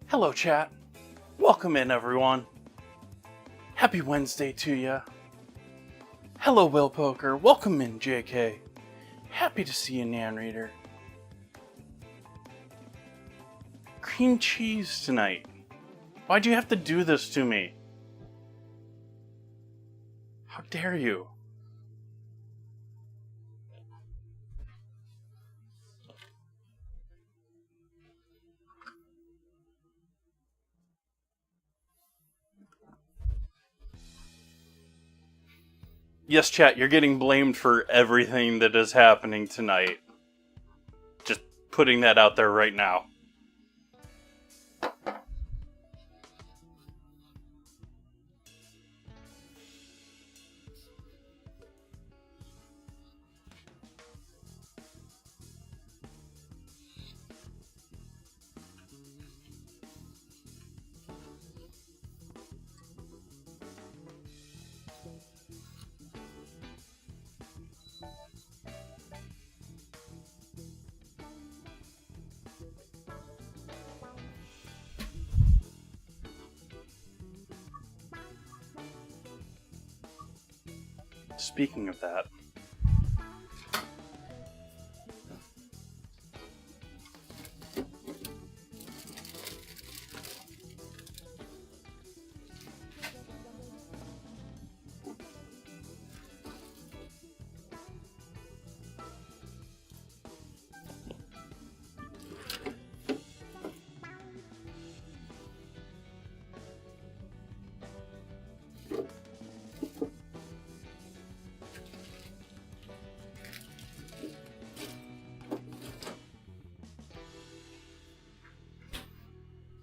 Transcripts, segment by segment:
Hello, chat. Welcome in, everyone. Happy Wednesday to ya. Hello, Will Poker. Welcome in, JK. Happy to see you, Nan Reader. Cream cheese tonight. Why'd you have to do this to me? How dare you? Yes, chat, you're getting blamed for everything that is happening tonight. Just putting that out there right now. Speaking of that,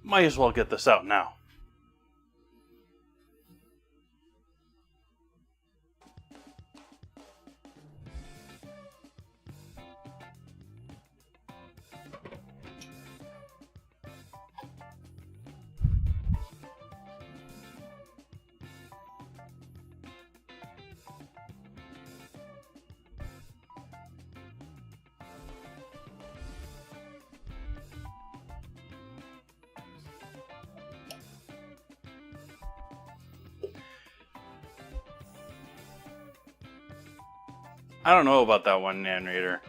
might as well get this out now. I don't know about that one, Nan Reader.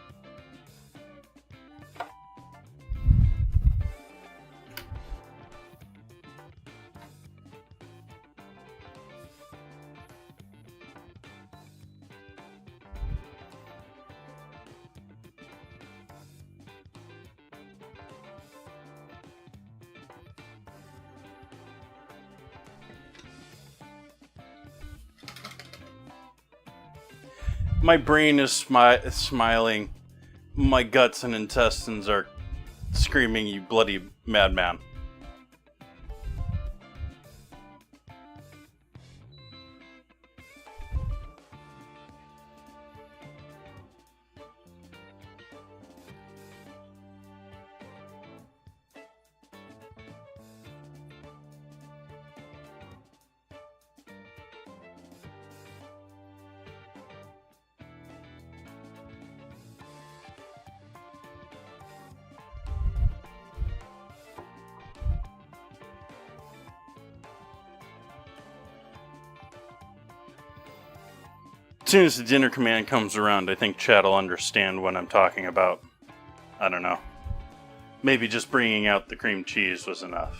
My brain is smiling. My guts and intestines are screaming, "You bloody madman." As soon as the dinner command comes around, I think chat will understand what I'm talking about. I don't know. Maybe just bringing out the cream cheese was enough.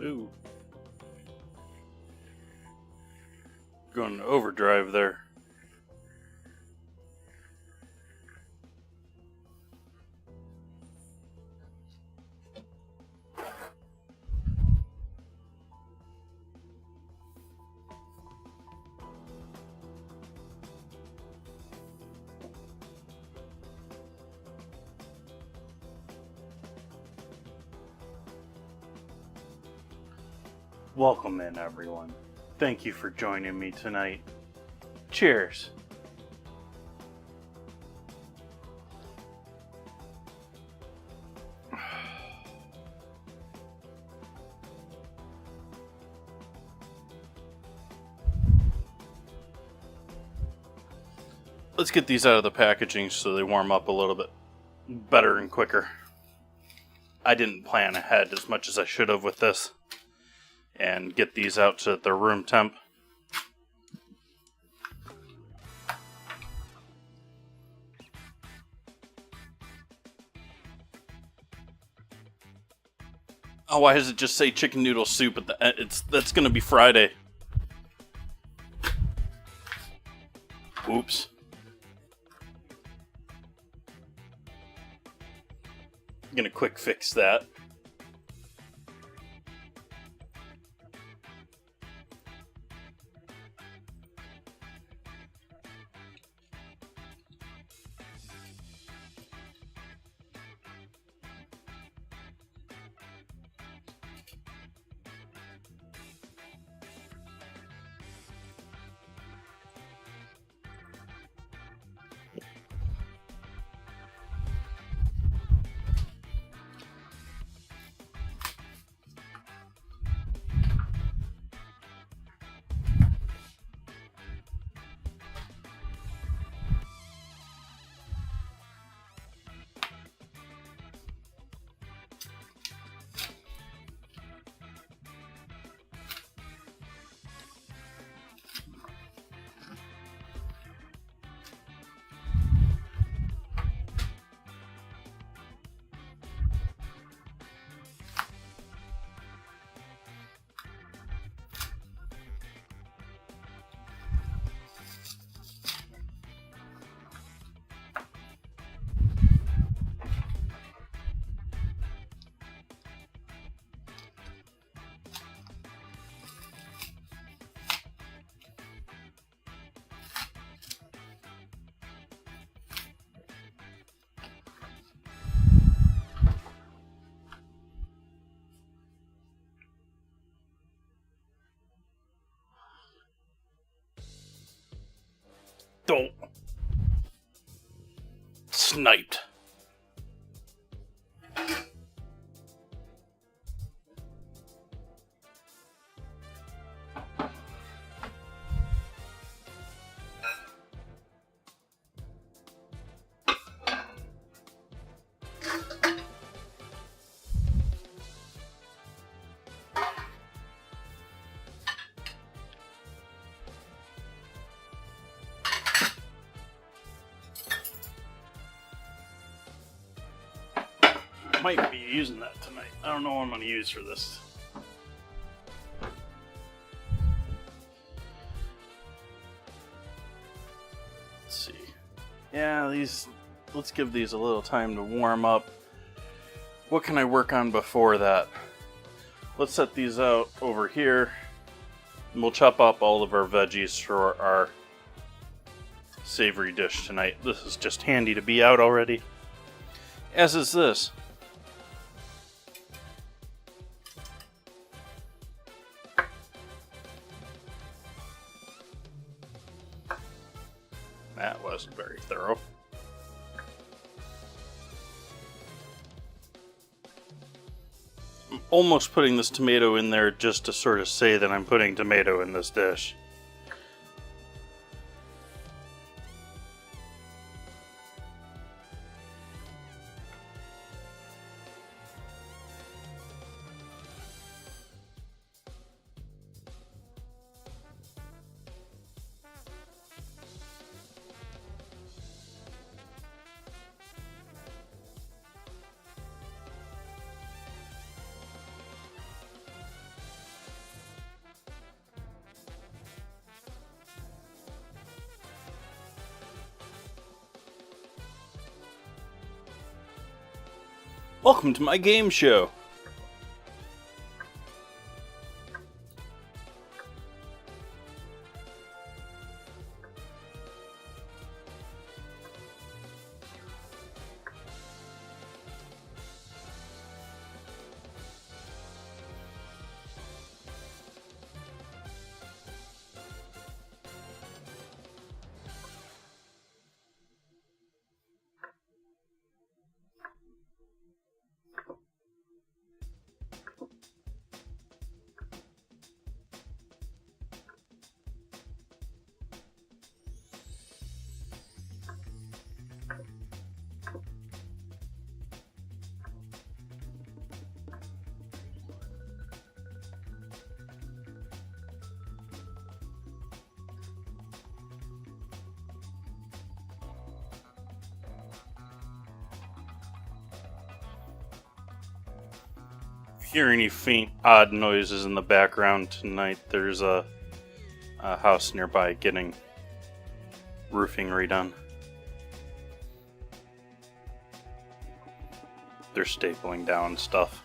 Ooh. Going to overdrive there. Welcome in, everyone. Thank you for joining me tonight. Cheers. Let's get these out of the packaging so they warm up a little bit better and quicker. I didn't plan ahead as much as I should have with this. And get these out to their room temp. Oh, why does it just say chicken noodle soup at the end? That's gonna be Friday. Oops. I'm gonna quick fix that. Don't. Sniped. Might be using that tonight. I don't know what I'm going to use for this. Let's see. Yeah, let's give these a little time to warm up. What can I work on before that? Let's set these out over here. And we'll chop up all of our veggies for our savory dish tonight. This is just handy to be out already. As is this. That wasn't very thorough. I'm almost putting this tomato in there just to sort of say that I'm putting tomato in this dish. Welcome to my game show. Hear any faint, odd noises in the background tonight, there's a house nearby getting roofing redone. They're stapling down stuff.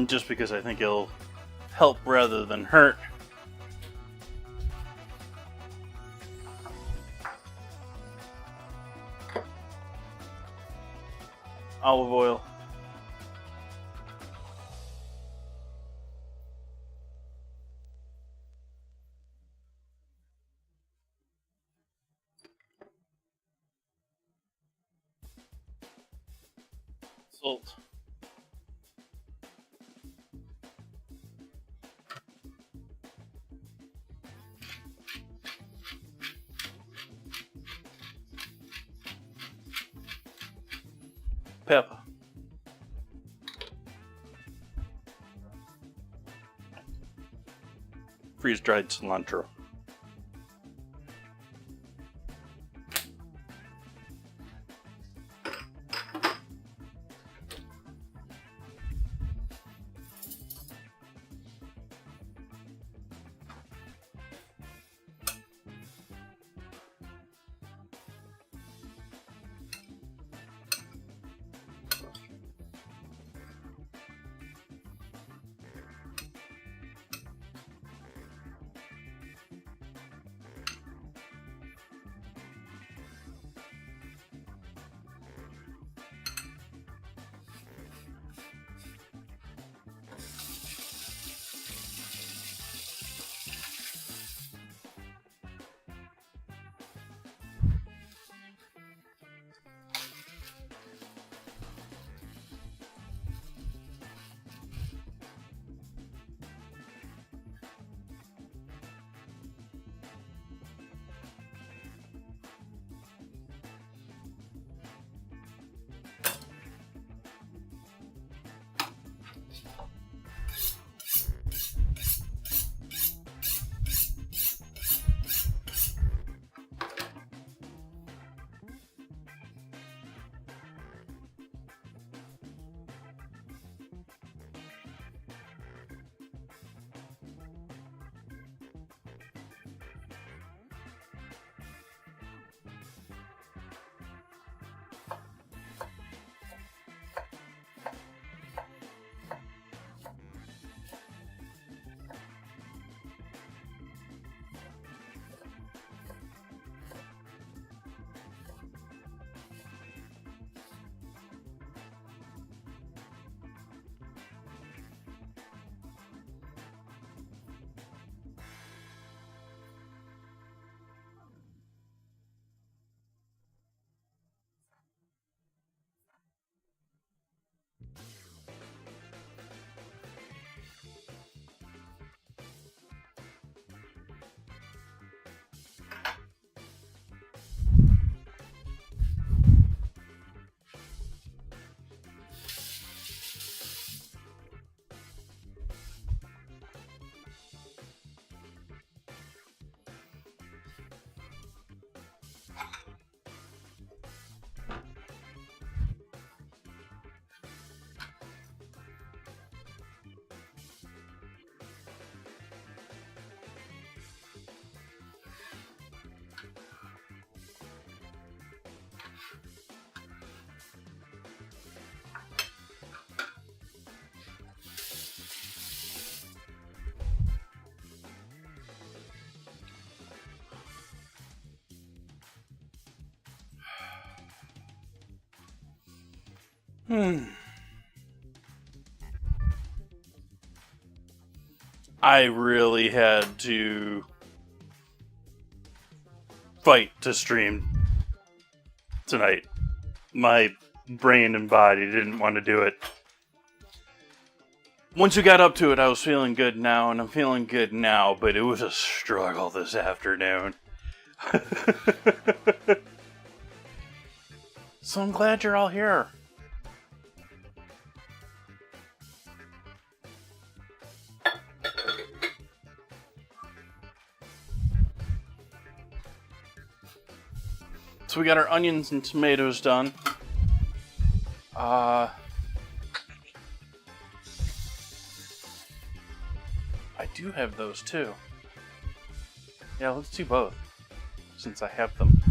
Just because I think it'll help rather than hurt. Olive oil. Salt. Pepper. Freeze-dried cilantro. I really had to fight to stream tonight. My brain and body didn't want to do it. Once we got up to it, I was feeling good now, and I'm feeling good now, but it was a struggle this afternoon. So I'm glad you're all here. So we got our onions and tomatoes done. I do have those too. Yeah, let's do both, since I have them.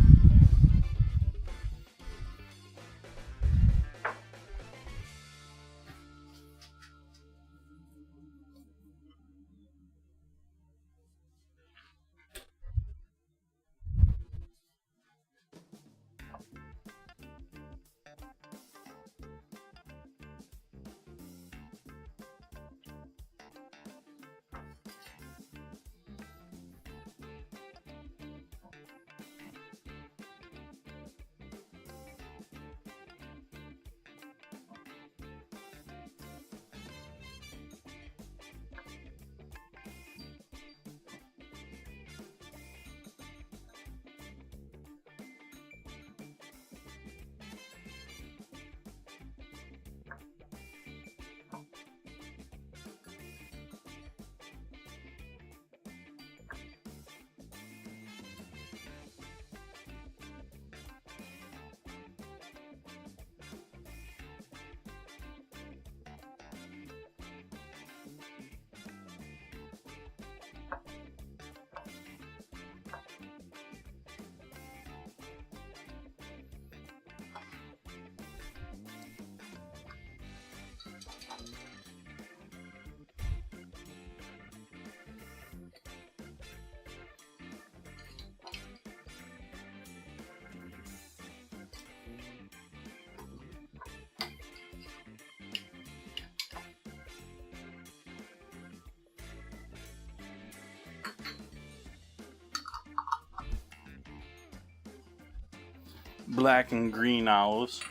Black and green olives.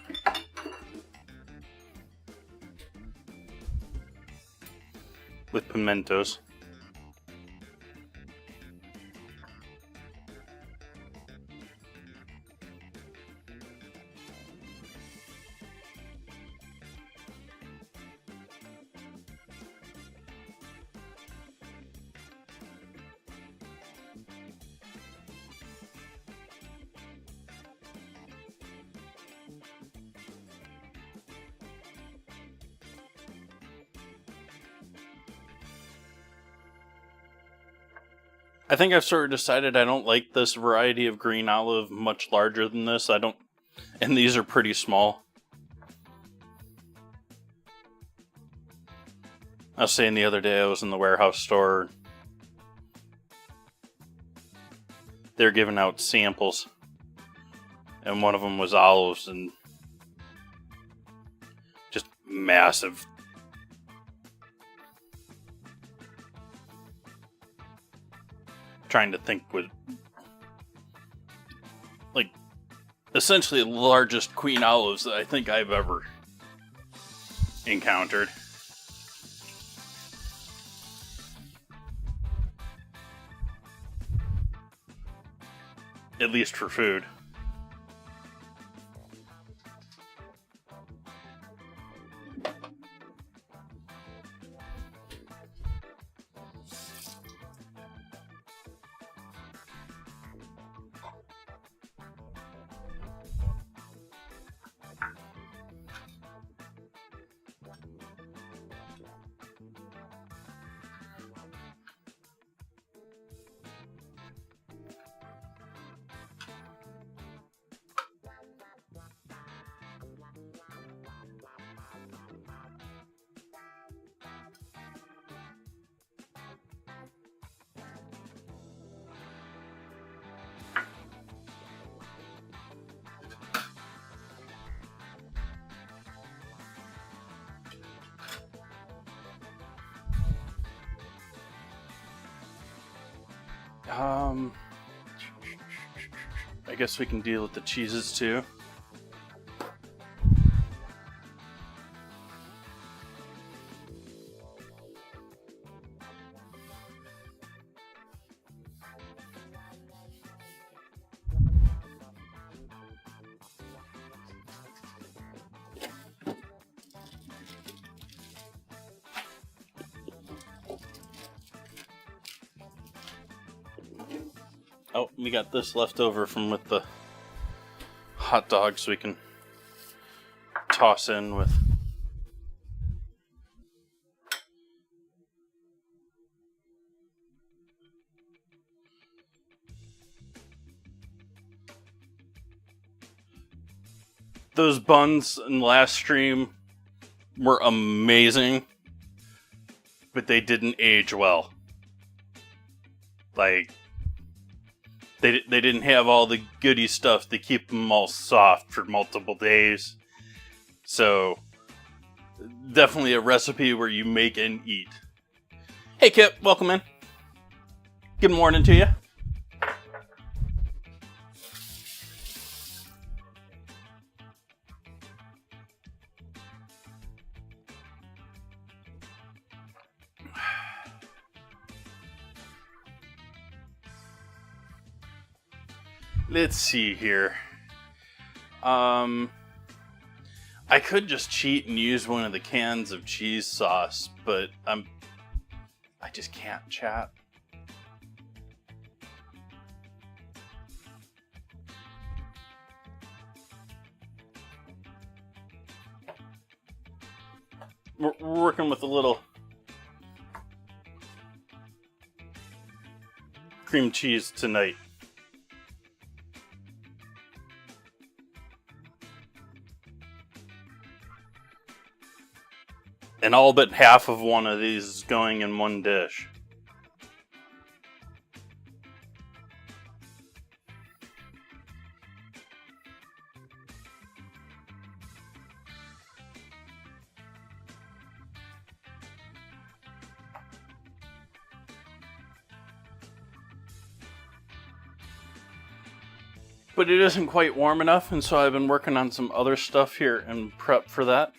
With pimentos. I think I've sort of decided I don't like this variety of green olive much larger than this. And these are pretty small. I was saying the other day I was in the warehouse store. They're giving out samples. And one of them was olives and just massive. Trying to think with like essentially the largest queen olives that I think I've ever encountered. At least for food. I guess we can deal with the cheeses too. Oh, we got this left over from with the hot dogs we can toss in with. Those buns in the last stream were amazing, but they didn't age well. Like, they didn't have all the goody stuff to keep them all soft for multiple days. So, definitely a recipe where you make and eat. Hey Kip, welcome in. Good morning to you. Let's see here. I could just cheat and use one of the cans of cheese sauce, but I just can't, chat. We're working with a little cream cheese tonight. And all but half of one of these is going in one dish. But it isn't quite warm enough, and so I've been working on some other stuff here in prep for that.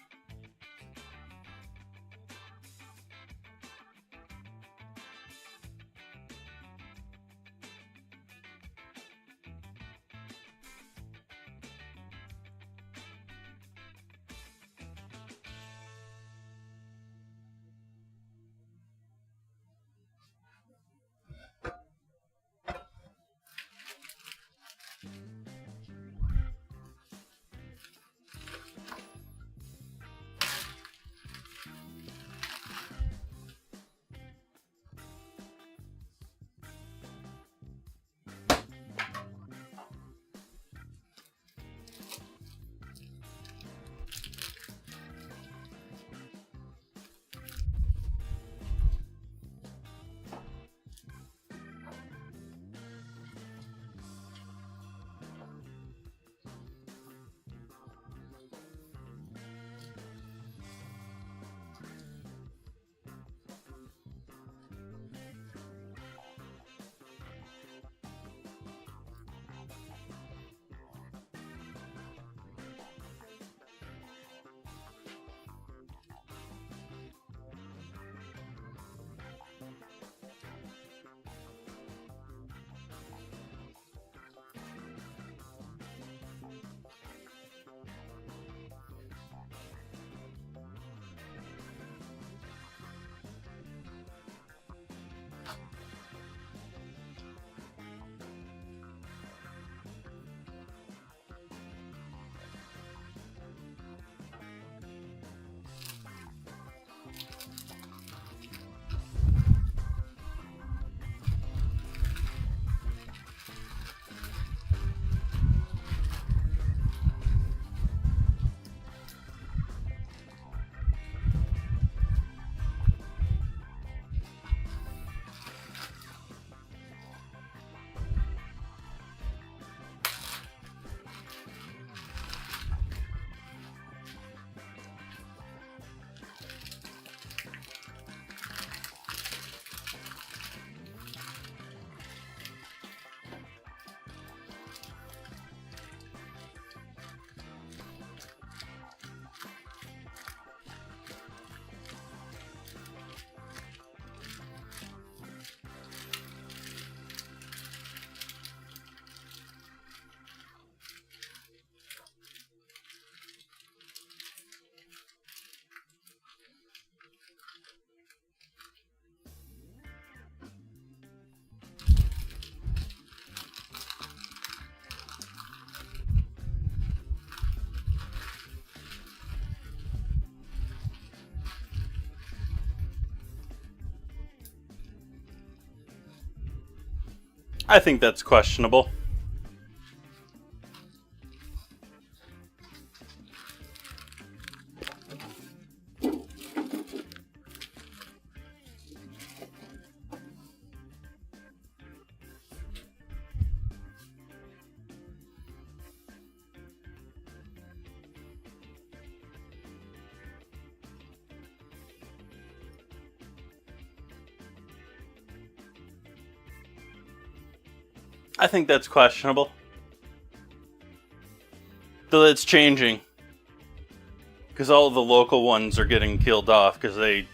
I think that's questionable. I think that's questionable. Though it's changing. Because all the local ones are getting killed off because they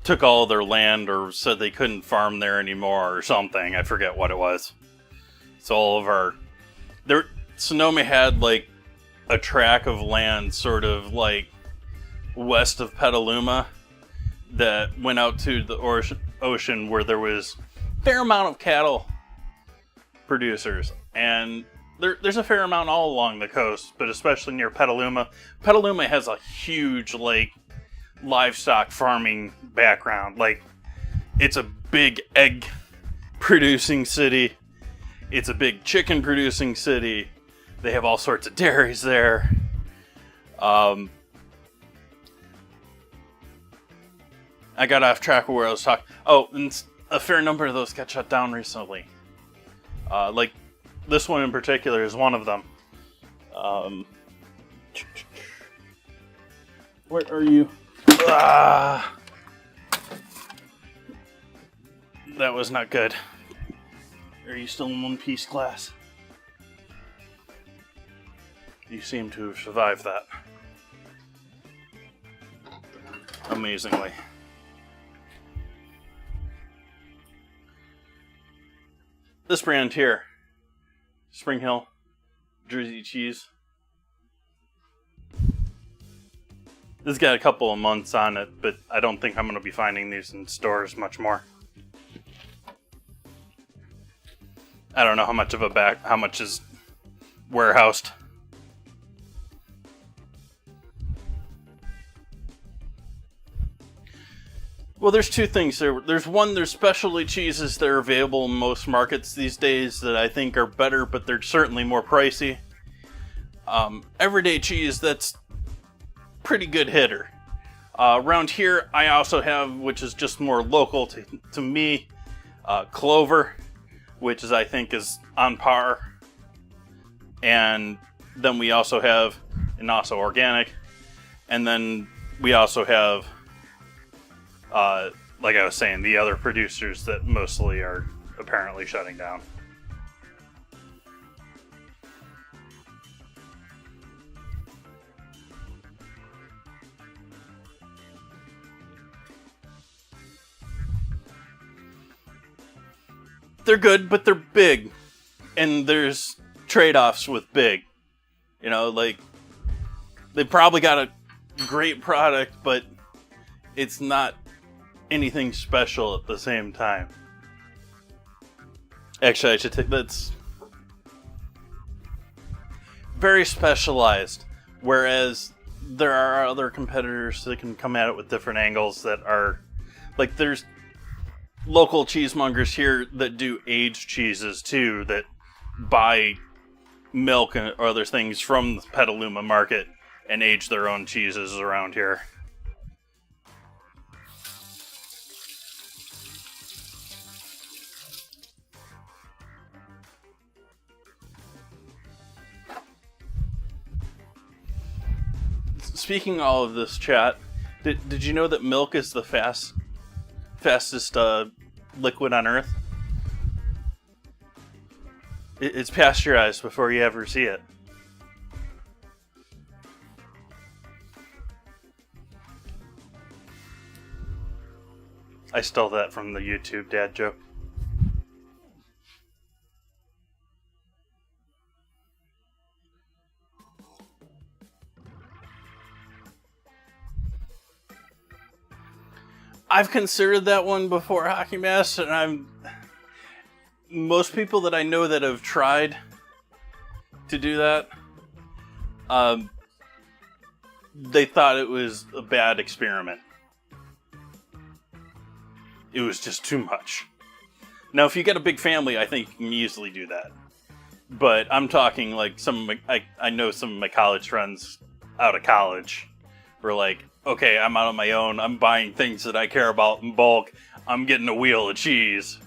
took all their land or said they couldn't farm there anymore or something. I forget what it was. So all of our... Sonoma had like a tract of land sort of like west of Petaluma that went out to the ocean where there was a fair amount of cattle producers, and there's a fair amount all along the coast, but especially near Petaluma. Petaluma has a huge like livestock farming background. Like, it's a big egg producing city, it's a big chicken producing city. They have all sorts of dairies there. I got off track of where I was talking. Oh, and a fair number of those got shut down recently. Like, this one in particular is one of them. Where are you? That was not good. Are you still in one piece class? You seem to have survived that. Amazingly. This brand here, Spring Hill Jersey Cheese. This has got a couple of months on it, but I don't think I'm going to be finding these in stores much more. I don't know how much is warehoused. Well, there's two things there. There's specialty cheeses that are available in most markets these days that I think are better, but they're certainly more pricey. Everyday cheese, that's pretty good hitter. Around here, I also have, which is just more local to me, Clover, which I think is on par. And then we also have, and also organic, and then we also have, like I was saying, the other producers that mostly are apparently shutting down. They're good, but they're big. And there's trade-offs with big. You know, like, they probably got a great product, but it's not anything special at the same time. Actually, I should take that's very specialized, whereas there are other competitors that can come at it with different angles that are like, there's local cheesemongers here that do aged cheeses too, that buy milk and or other things from the Petaluma market and age their own cheeses around here. Speaking all of this, chat, did you know that milk is the fastest liquid on Earth? It's pasteurized before you ever see it. I stole that from the YouTube dad joke. I've considered that one before, Hockey Mass, and most people that I know that have tried to do that, they thought it was a bad experiment. It was just too much. Now, if you get a big family, I think you can easily do that. But I'm talking like I know some of my college friends out of college were like, okay, I'm out on my own. I'm buying things that I care about in bulk. I'm getting a wheel of cheese.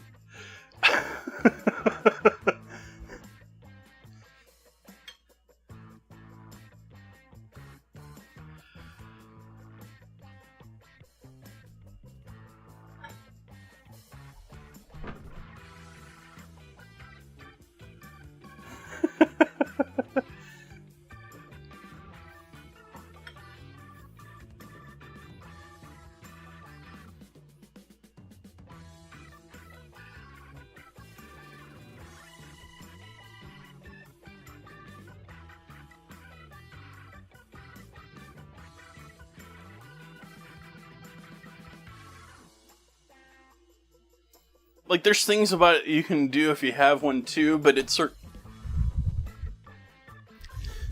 Like, there's things about it you can do if you have one too, but it's sort.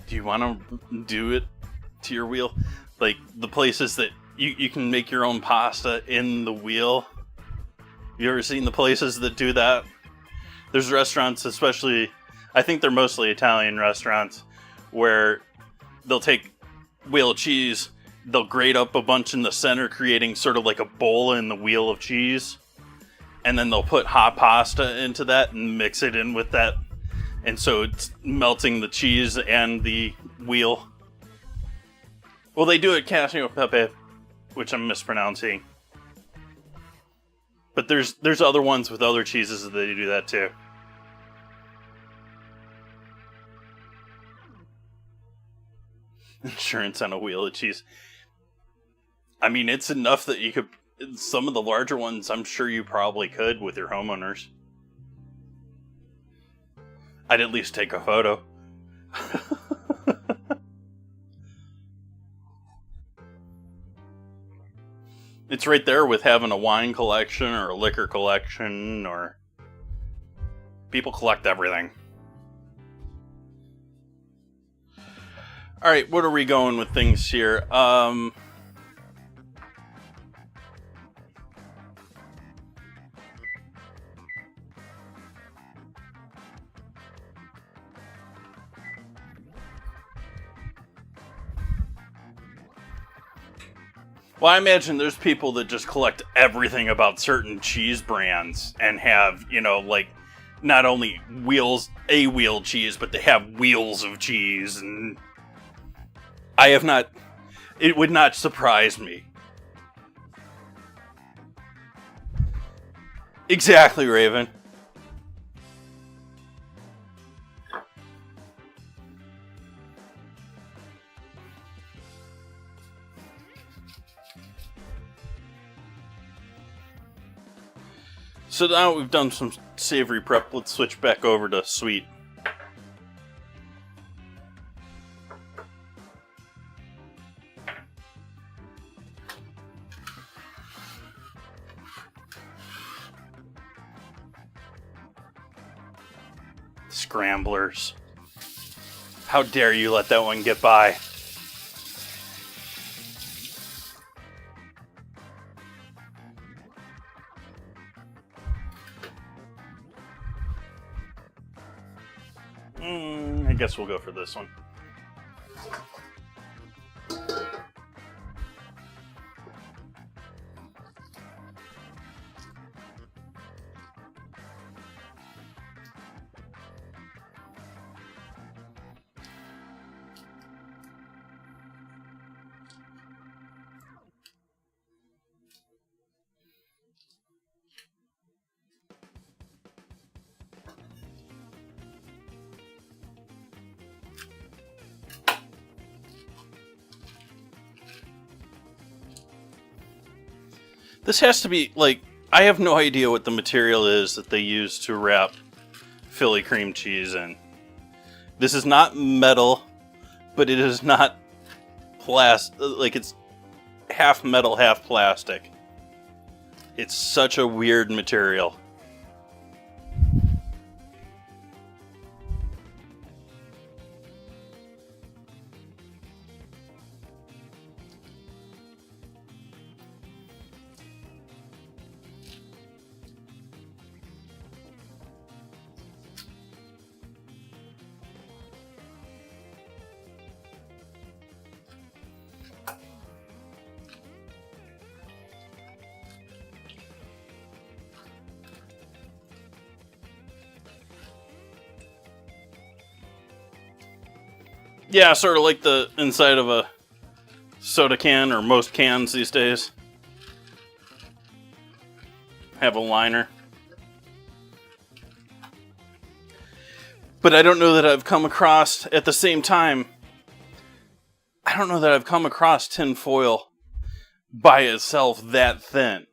Do you want to do it to your wheel? Like, the places that you can make your own pasta in the wheel. You ever seen the places that do that? There's restaurants, especially, I think they're mostly Italian restaurants, where they'll take wheel of cheese, they'll grate up a bunch in the center, creating sort of like a bowl in the wheel of cheese. And then they'll put hot pasta into that and mix it in with that. And so it's melting the cheese and the wheel. Well, they do it cashew pepe, which I'm mispronouncing. But there's other ones with other cheeses that they do that too. Insurance on a wheel of cheese. I mean, it's enough that you could... Some of the larger ones, I'm sure you probably could with your homeowners. I'd at least take a photo. It's right there with having a wine collection or a liquor collection, or... People collect everything. Alright, what are we going with things here? Well, I imagine there's people that just collect everything about certain cheese brands and have, like, not only a wheel cheese, but they have wheels of cheese. And it would not surprise me. Exactly, Raven. So now we've done some savory prep, let's switch back over to sweet. Scramblers. How dare you let that one get by? I guess we'll go for this one. This has to be, like, I have no idea what the material is that they use to wrap Philly cream cheese in. This is not metal, but it is not plastic. Like, it's half metal, half plastic. It's such a weird material. Yeah, sort of like the inside of a soda can, or most cans these days have a liner. But I don't know that I've come across, at the same time, I don't know that I've come across tin foil by itself that thin.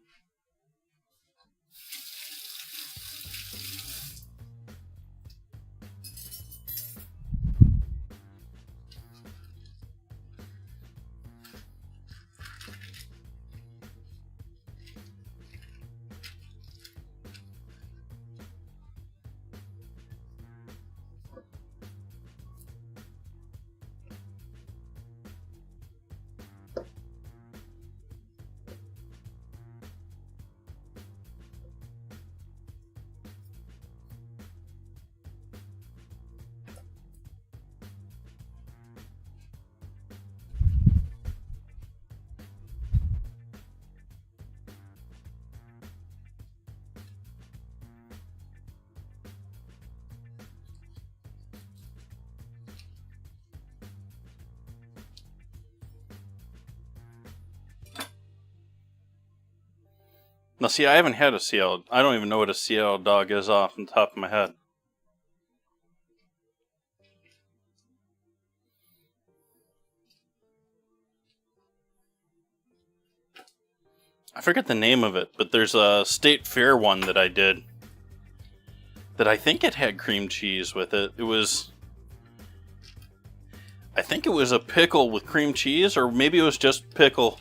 Now, see, I haven't had a Seattle. I don't even know what a Seattle dog is off the top of my head. I forget the name of it, but there's a State Fair one that I did that I think it had cream cheese with it. I think it was a pickle with cream cheese, or maybe it was just pickle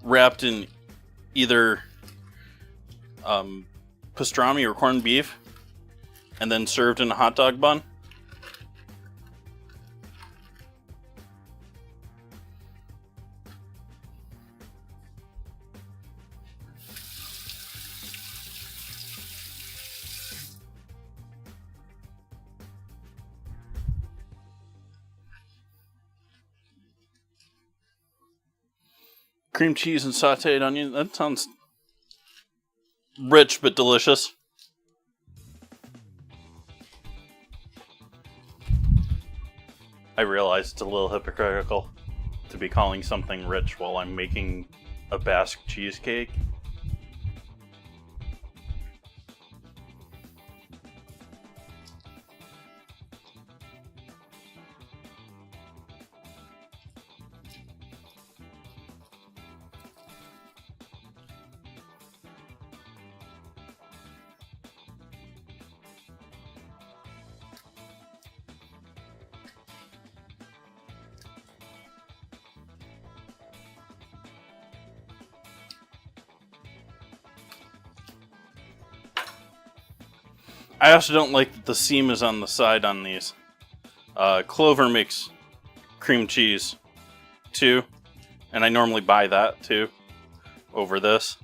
wrapped in either pastrami or corned beef, and then served in a hot dog bun. Cream cheese and sauteed onion. That sounds rich but delicious. I realize it's a little hypocritical to be calling something rich while I'm making a Basque cheesecake. I also don't like that the seam is on the side on these. Clover makes cream cheese too, and I normally buy that too over this.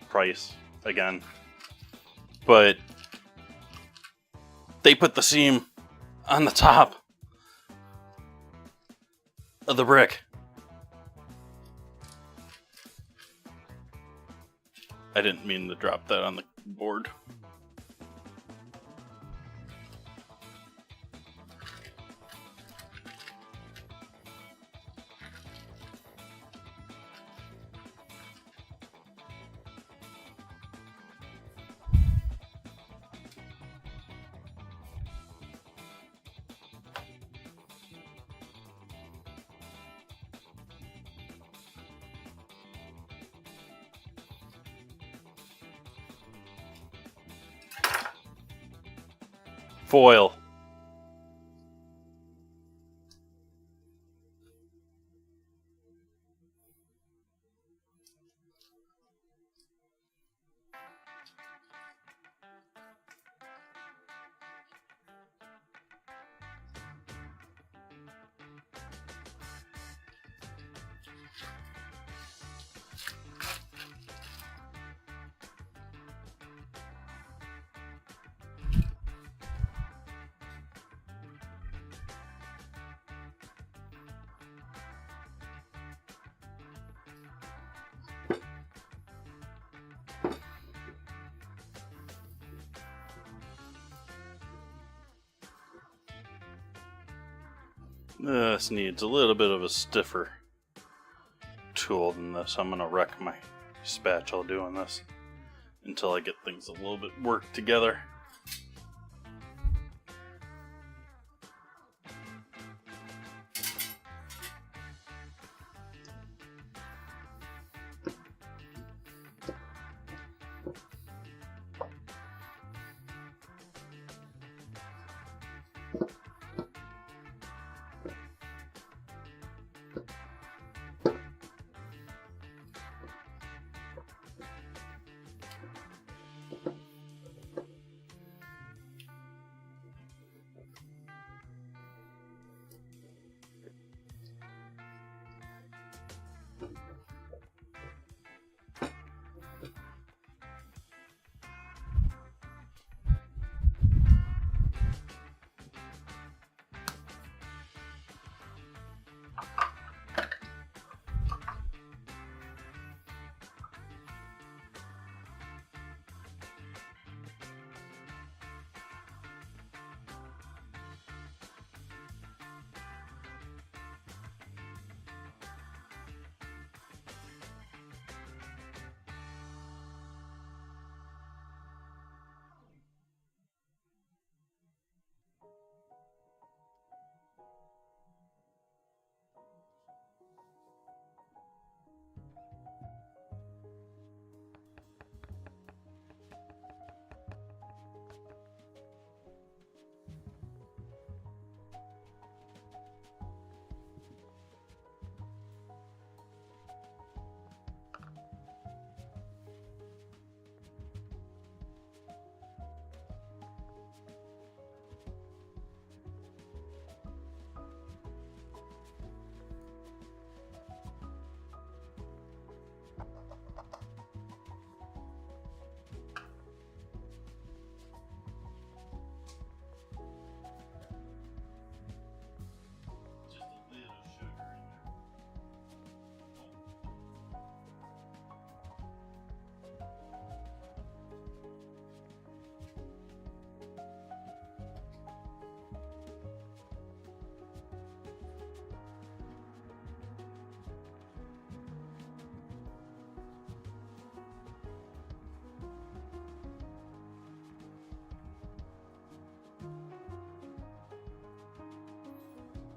Price again, but they put the seam on the top of the brick. I didn't mean to drop that on the board. Foil. This needs a little bit of a stiffer tool than this. I'm gonna wreck my spatula doing this until I get things a little bit worked together.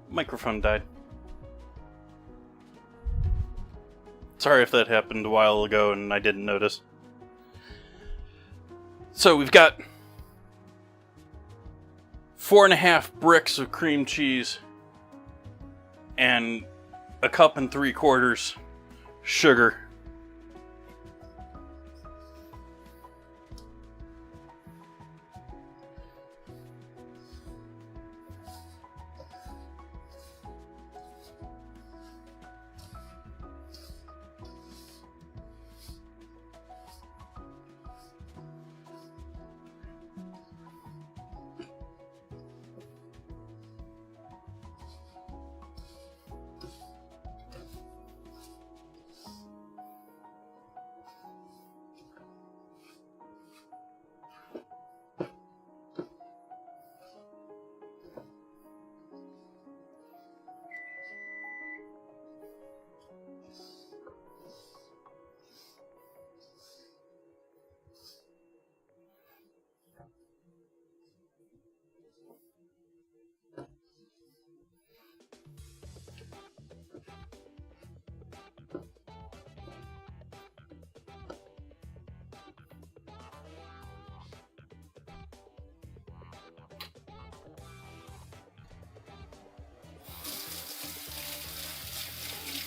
Microphone died. Sorry if that happened a while ago and I didn't notice. So we've got 4.5 bricks of cream cheese and a cup and 3/4 sugar.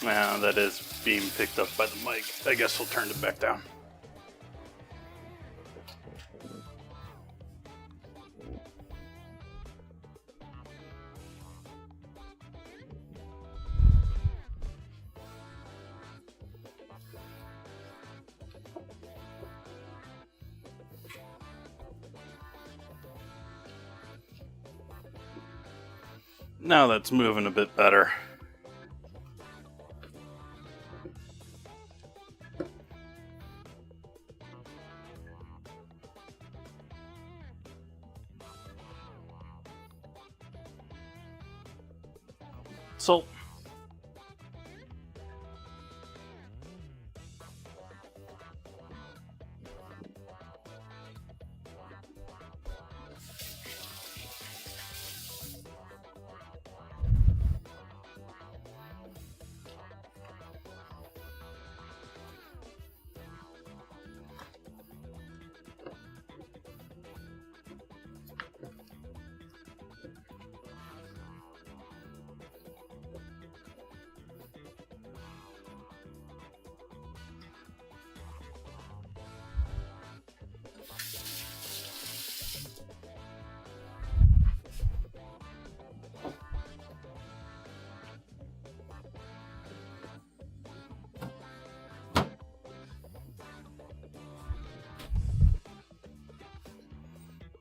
Now that is being picked up by the mic. I guess we'll turn it back down. Now that's moving a bit better. Salt.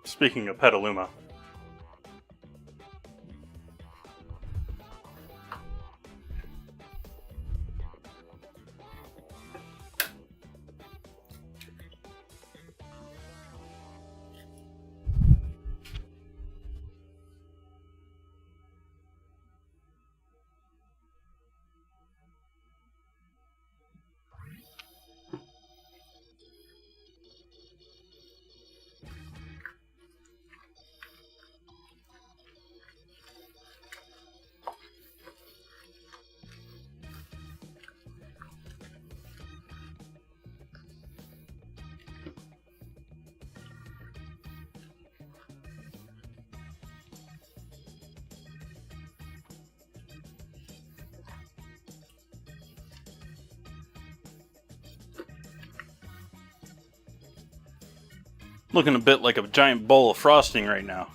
Speaking of Petaluma. Looking a bit like a giant bowl of frosting right now.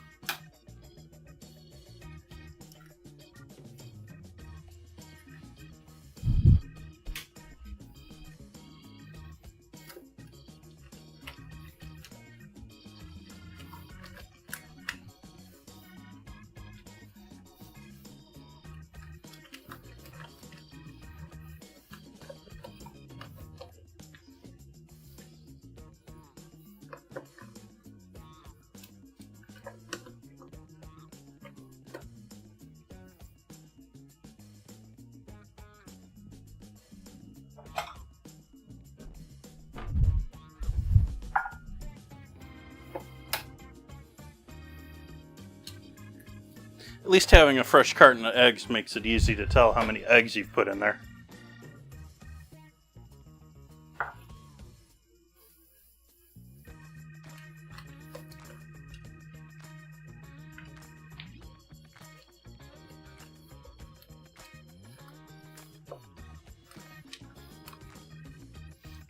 At least having a fresh carton of eggs makes it easy to tell how many eggs you've put in there.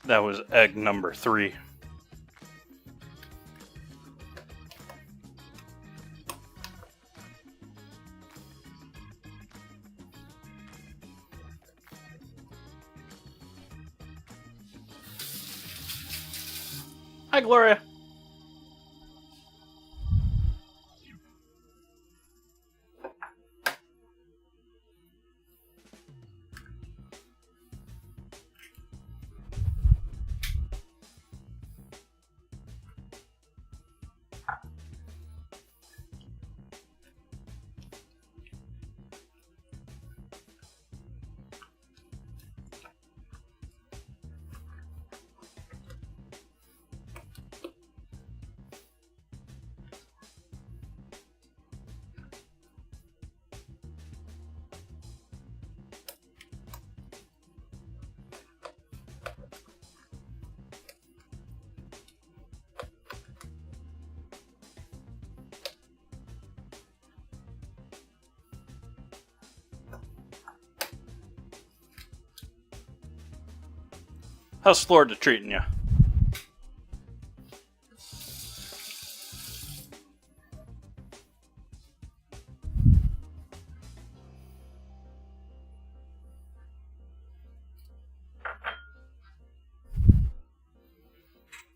That was egg number 3. Hi, Gloria. How's Florida treating you?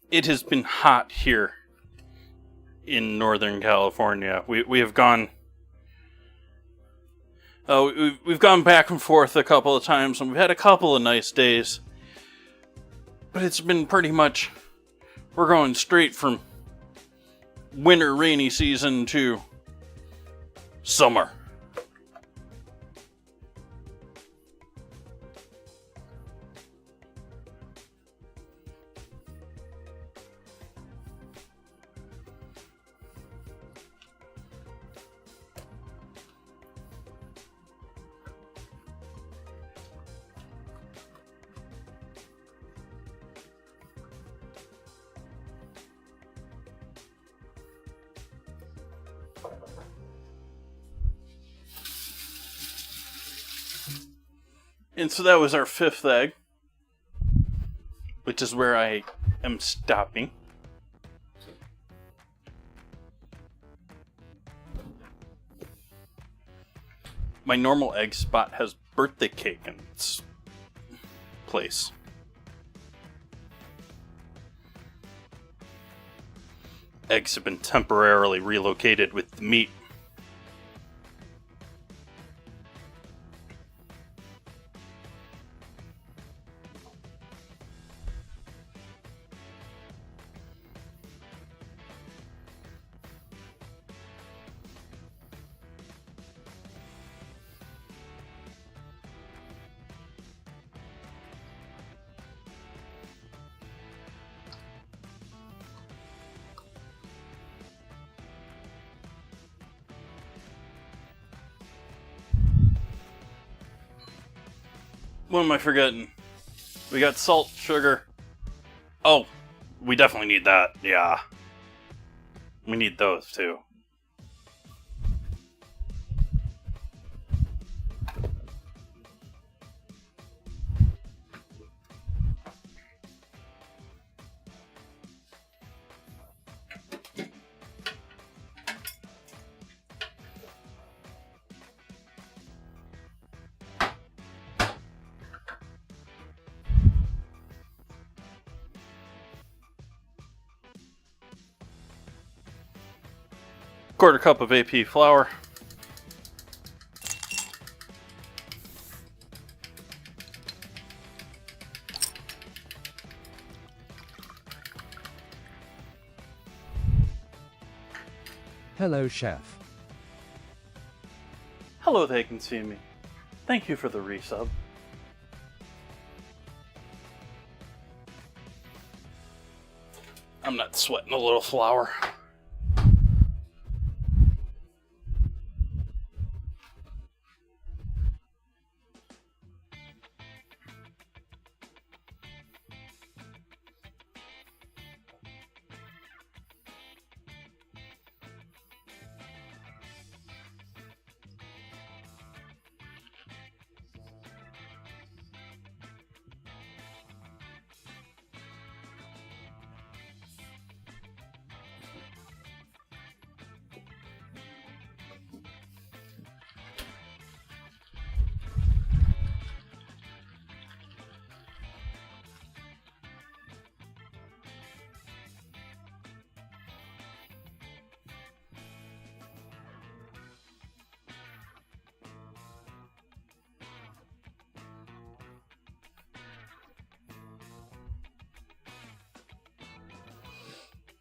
It has been hot here in Northern California. We have gone. We've gone back and forth a couple of times, and we've had a couple of nice days. But it's been pretty much, we're going straight from winter rainy season to summer. And so that was our 5th egg, which is where I am stopping. My normal egg spot has birthday cake in its place. Eggs have been temporarily relocated with the meat. What am I forgetting? We got salt, sugar. Oh, we definitely need that. Yeah. We need those too. Quarter cup of AP flour. Hello, Chef. Hello, they can see me. Thank you for the resub. I'm not sweating a little flour.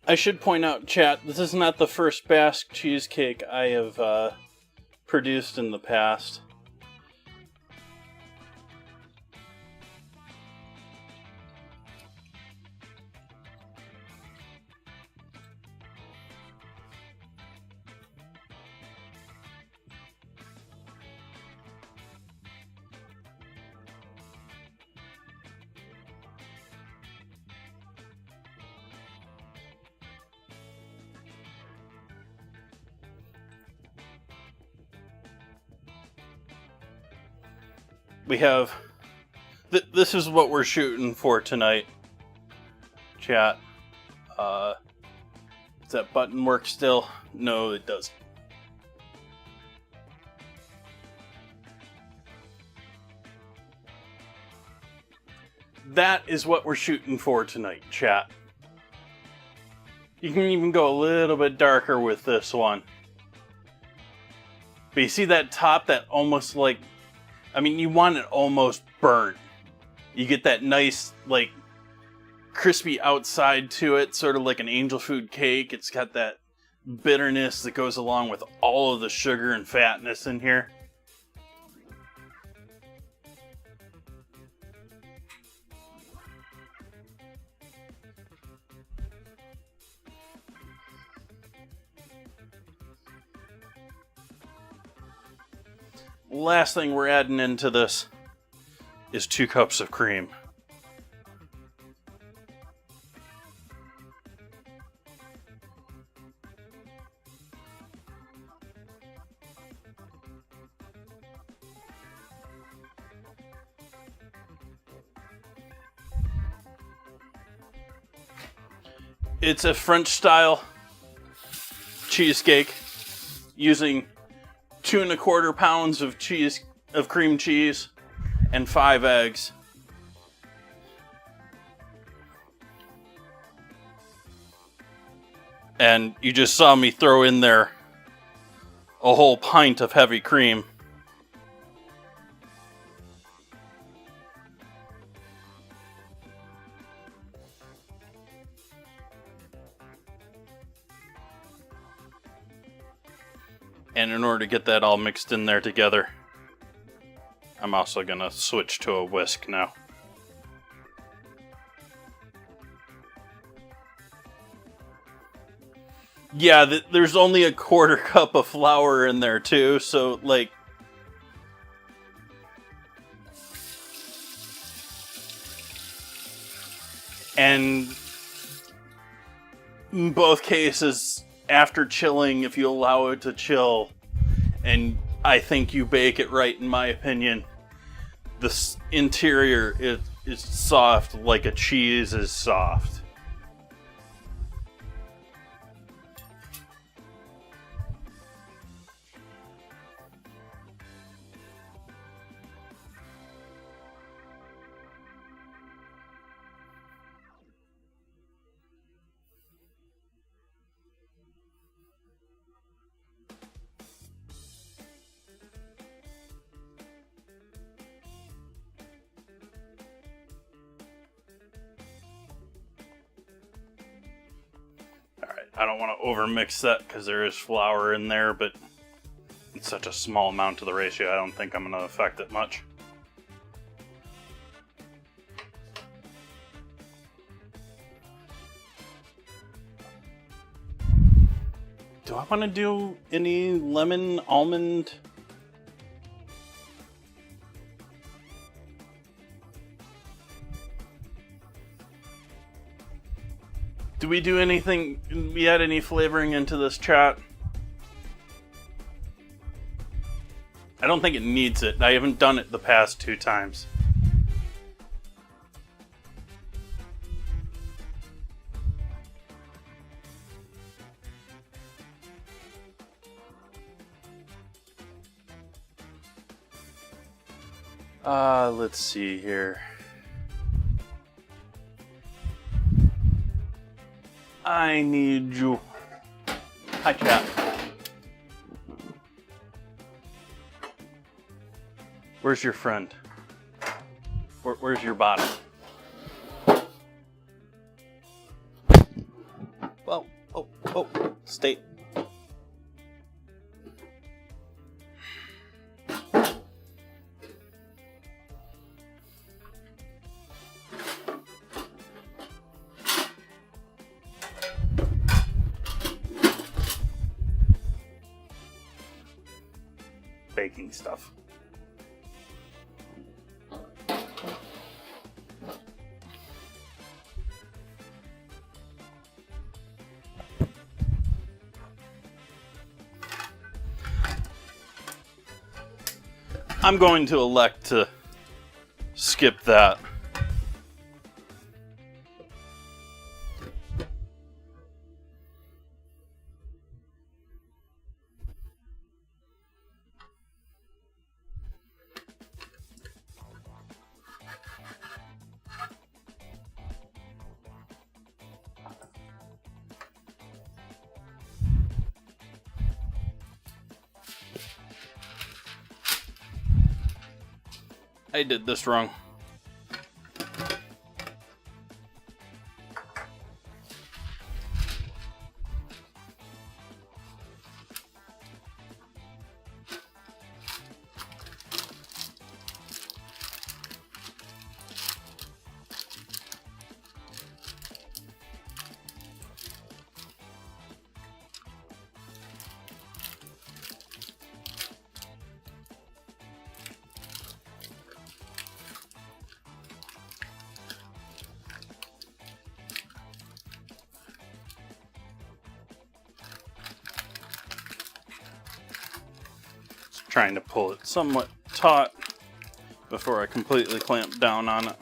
I should point out, chat, this is not the first Basque cheesecake I have produced in the past. We have... this is what we're shooting for tonight, chat. Does that button work still? No, it doesn't. That is what we're shooting for tonight, chat. You can even go a little bit darker with this one. But you see that top, that almost like... I mean, you want it almost burnt. You get that nice, like, crispy outside to it, sort of like an angel food cake. It's got that bitterness that goes along with all of the sugar and fatness in here. Last thing we're adding into this is 2 cups of cream. It's a French style cheesecake using 2¼ pounds of cream cheese and 5 eggs. And you just saw me throw in there a whole pint of heavy cream. And in order to get that all mixed in there together, I'm also going to switch to a whisk now. Yeah, there's only a 1/4 cup of flour in there too, so like... And in both cases, after chilling, if you allow it to chill, and I think you bake it right, in my opinion, the interior is soft like a cheese is soft. I don't want to overmix that because there is flour in there, but it's such a small amount to the ratio, I don't think I'm going to affect it much. Do I want to do any lemon almond? Do we do anything, we add any flavoring into this, chat? I don't think it needs it. I haven't done it the past 2 times. Let's see here. I need you. Hi, chat. Where's your friend? Where's your bottom? Well, oh, stay. Baking stuff. I'm going to elect to skip that. I did this wrong. Trying to pull it somewhat taut before I completely clamp down on it.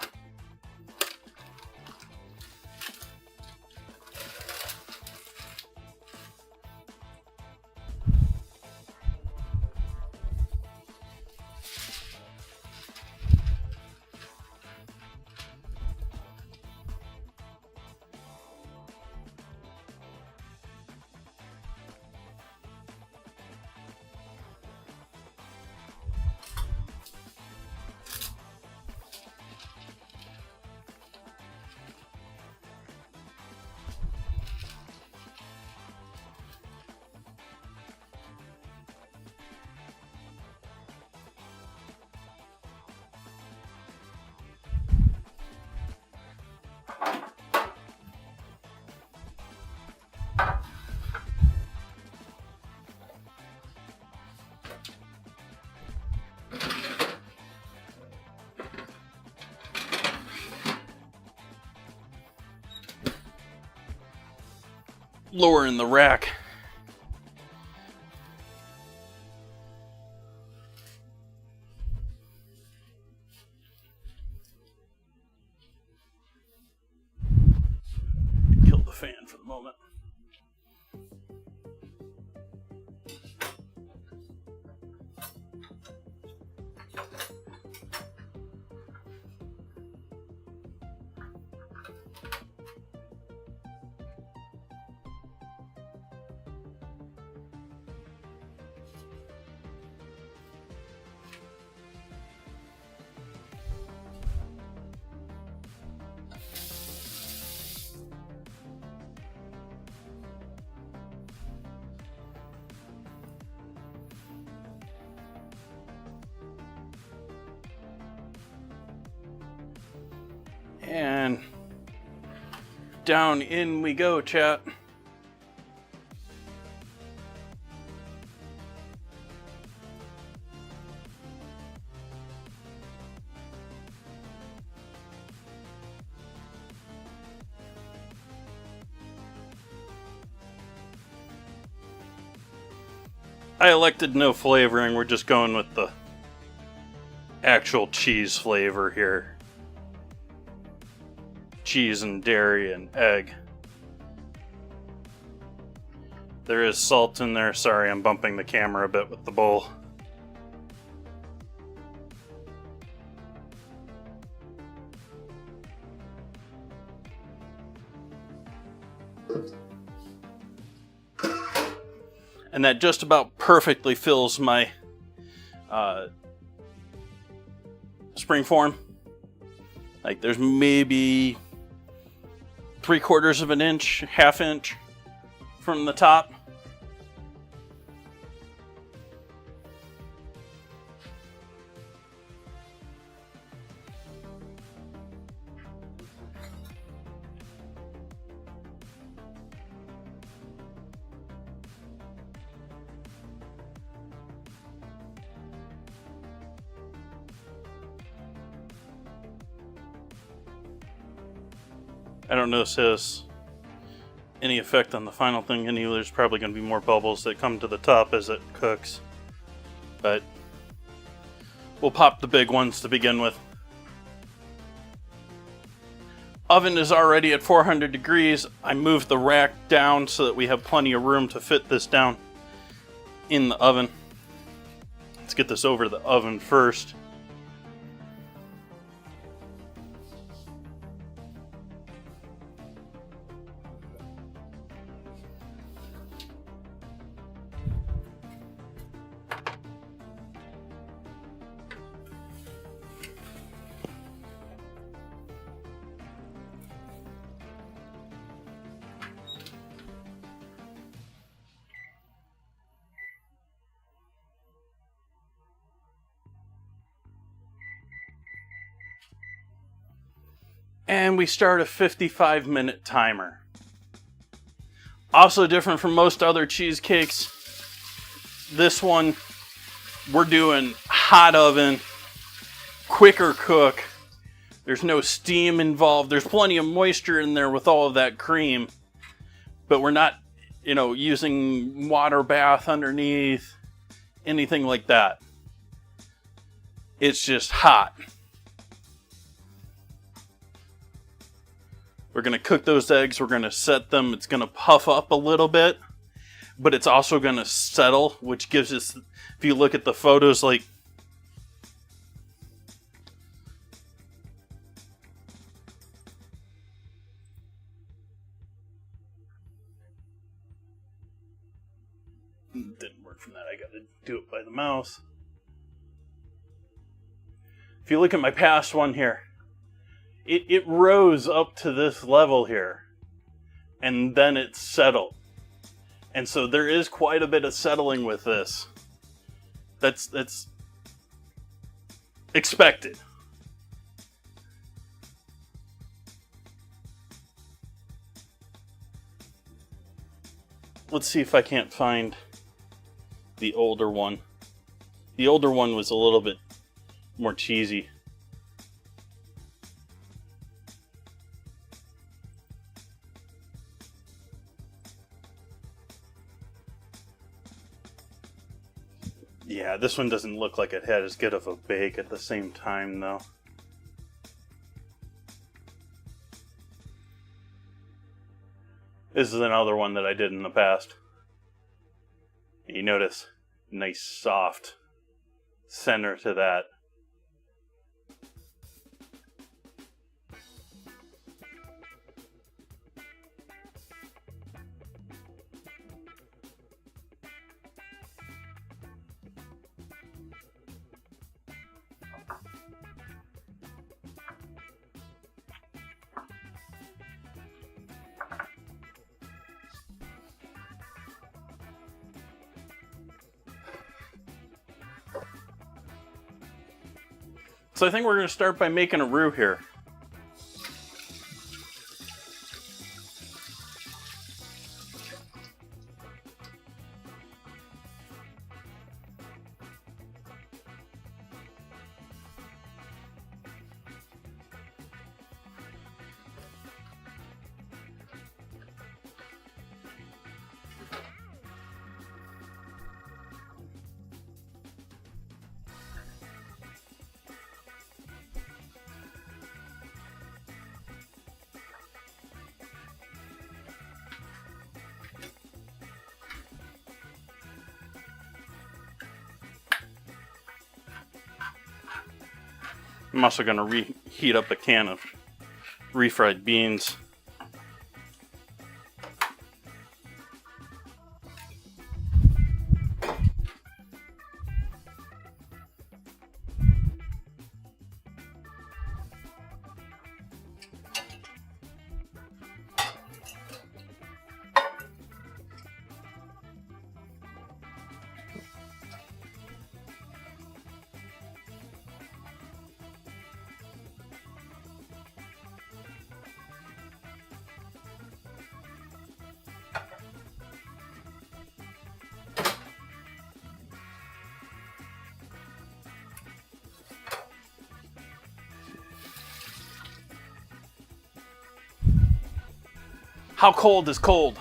lower in the rack. Kill the fan for the moment. And down in we go, chat. I elected no flavoring, we're just going with the actual cheese flavor here. Cheese and dairy and egg. There is salt in there. Sorry, I'm bumping the camera a bit with the bowl. And that just about perfectly fills my springform. Like there's maybe 3/4 of an inch, half inch from the top. I don't know if this has any effect on the final thing. Anyway, there's probably going to be more bubbles that come to the top as it cooks. But we'll pop the big ones to begin with. Oven is already at 400 degrees. I moved the rack down so that we have plenty of room to fit this down in the oven. Let's get this over the oven first. And we start a 55-minute timer. Also different from most other cheesecakes. This one, we're doing hot oven, quicker cook. There's no steam involved. There's plenty of moisture in there with all of that cream. But we're not, using water bath underneath, anything like that. It's just hot. We're going to cook those eggs. We're going to set them. It's going to puff up a little bit, but it's also going to settle, which gives us, if you look at the photos, like, didn't work from that. I got to do it by the mouse. If you look at my past one here, it rose up to this level here, and then it settled. And so there is quite a bit of settling with this. That's expected. Let's see if I can't find the older one. The older one was a little bit more cheesy. Yeah, this one doesn't look like it had as good of a bake at the same time, though. This is another one that I did in the past. You notice, nice soft center to that. So I think we're going to start by making a roux here. I'm also going to reheat up a can of refried beans. How cold is cold?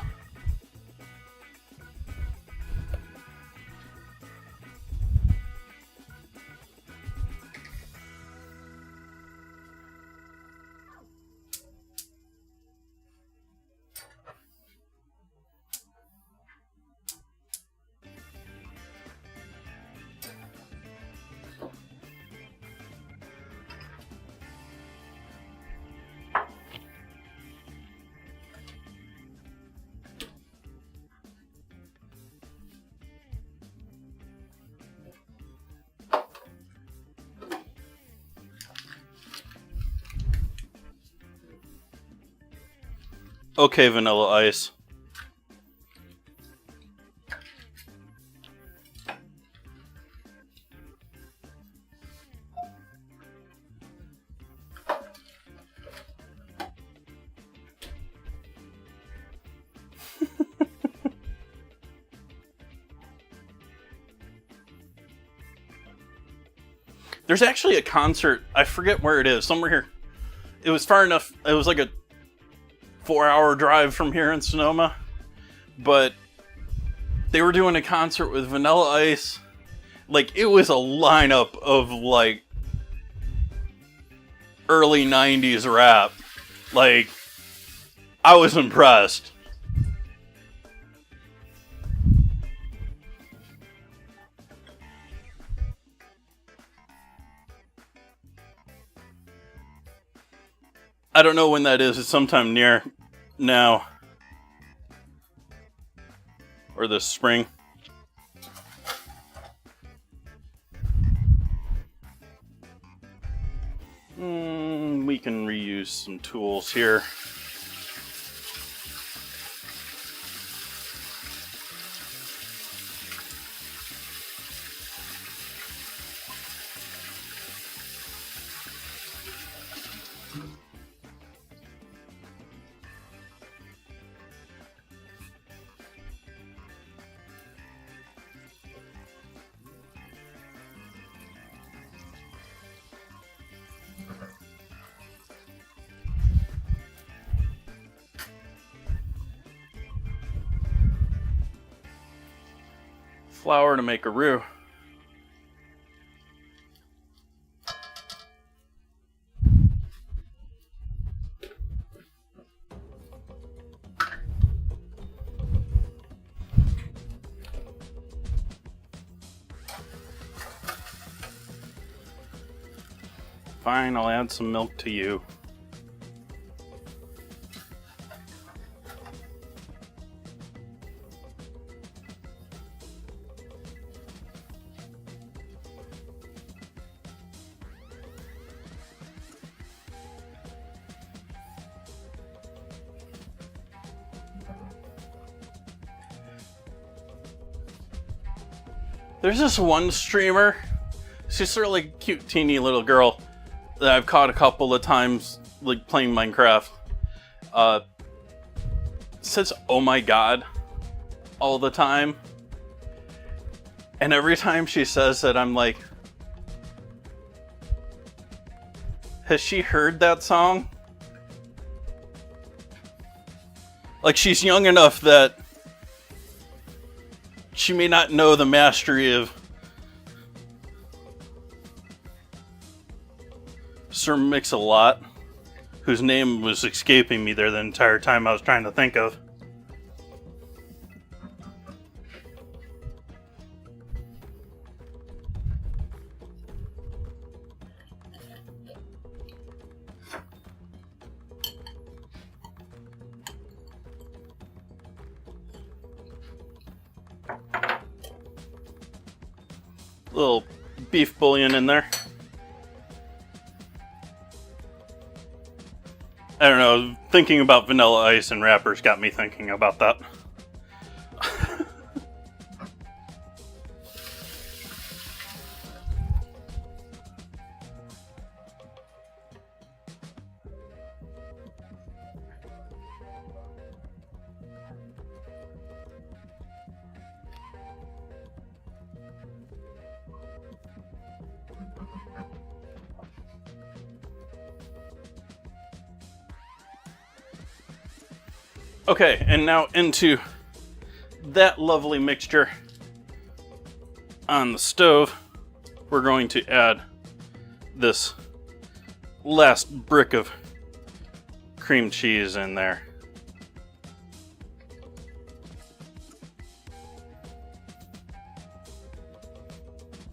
Okay, Vanilla Ice. There's actually a concert, I forget where it is, somewhere here. It was far enough, it was like a 4-hour drive from here in Sonoma, but they were doing a concert with Vanilla Ice. Like, it was a lineup of like early 90s rap. Like, I was impressed. I don't know when that is. It's sometime near now. Or this spring. We can reuse some tools here. Flour to make a roux. Fine, I'll add some milk to you. There's this one streamer, she's a really cute, teeny little girl that I've caught a couple of times, like, playing Minecraft. Says, "Oh my god," all the time. And every time she says it, I'm like, has she heard that song? Like, she's young enough that she may not know the mastery of Sir Mix-a-Lot, whose name was escaping me there the entire time I was trying to think of. Little beef bouillon in there. I don't know, thinking about Vanilla Ice and wrappers got me thinking about that. Okay, and now into that lovely mixture on the stove, we're going to add this last brick of cream cheese in there.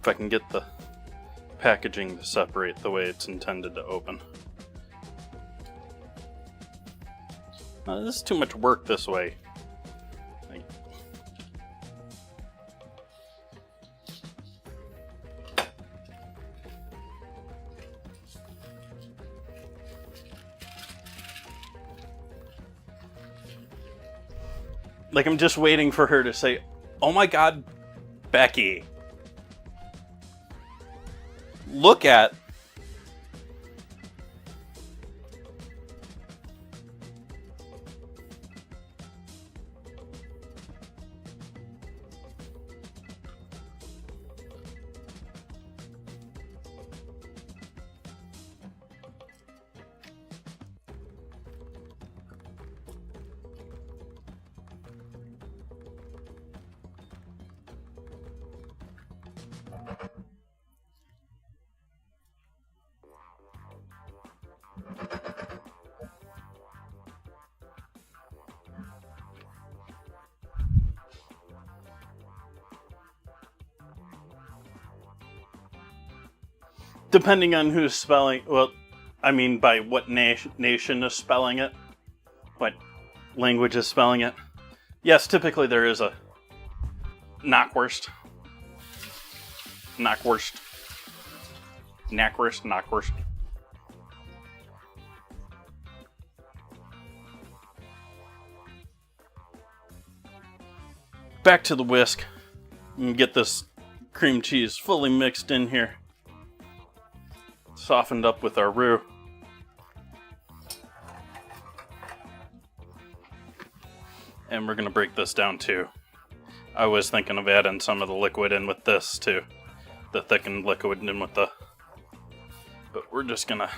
If I can get the packaging to separate the way it's intended to open. This is too much work this way. Like, I'm just waiting for her to say, "Oh my god, Becky. Look at..." Depending on who's spelling, well, I mean by what nation is spelling it, what language is spelling it. Yes, typically there is a knockwurst. Knockwurst. Knackwurst, knockwurst. Back to the whisk and get this cream cheese fully mixed in here. Softened up with our roux. And we're gonna break this down too. I was thinking of adding some of the liquid in with this too. The thickened liquid in with the... But we're just gonna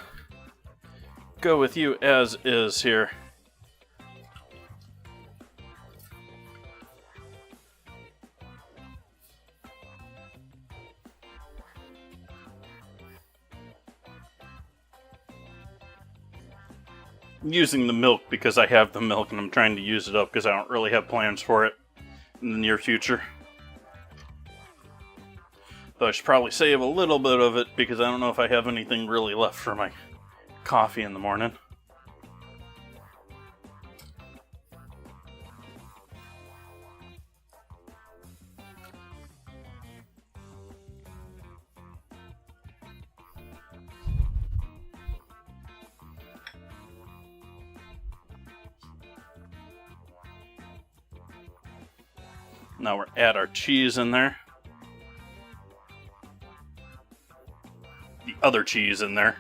go with you as is here. Using the milk because I have the milk and I'm trying to use it up because I don't really have plans for it in the near future. Though I should probably save a little bit of it because I don't know if I have anything really left for my coffee in the morning. Now we're add our cheese in there. The other cheese in there.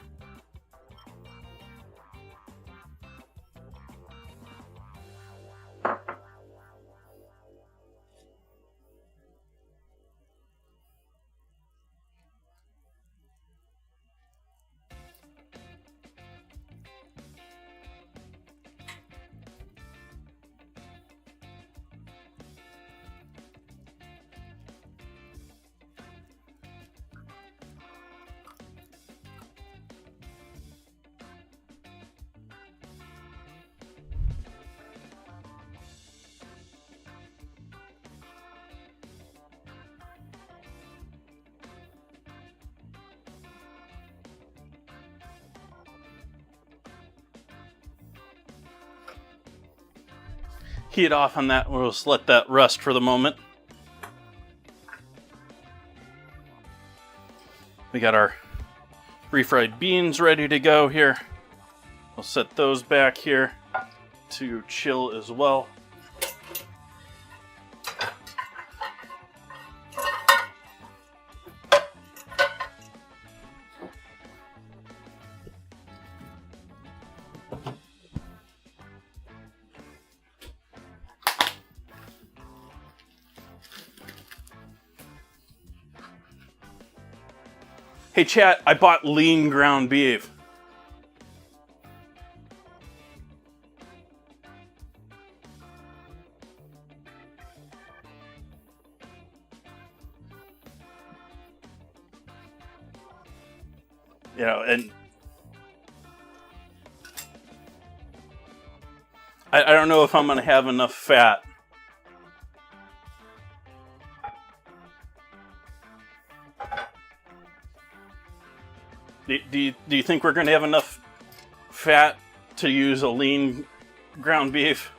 Heat off on that. We'll just let that rest for the moment. We got our refried beans ready to go here. We'll set those back here to chill as well. Hey chat, I bought lean ground beef. You know, and I don't know if I'm going to have enough fat. Do you think we're going to have enough fat to use a lean ground beef?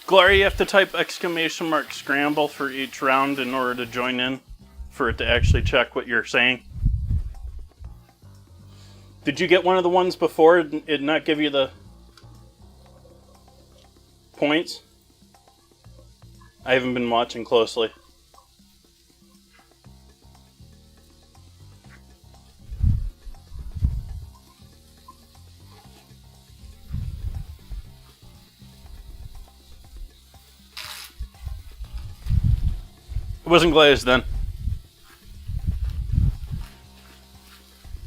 Gloria, you have to type ! scramble for each round in order to join in, for it to actually check what you're saying. Did you get one of the ones before and not give you the points? I haven't been watching closely. It wasn't glazed then.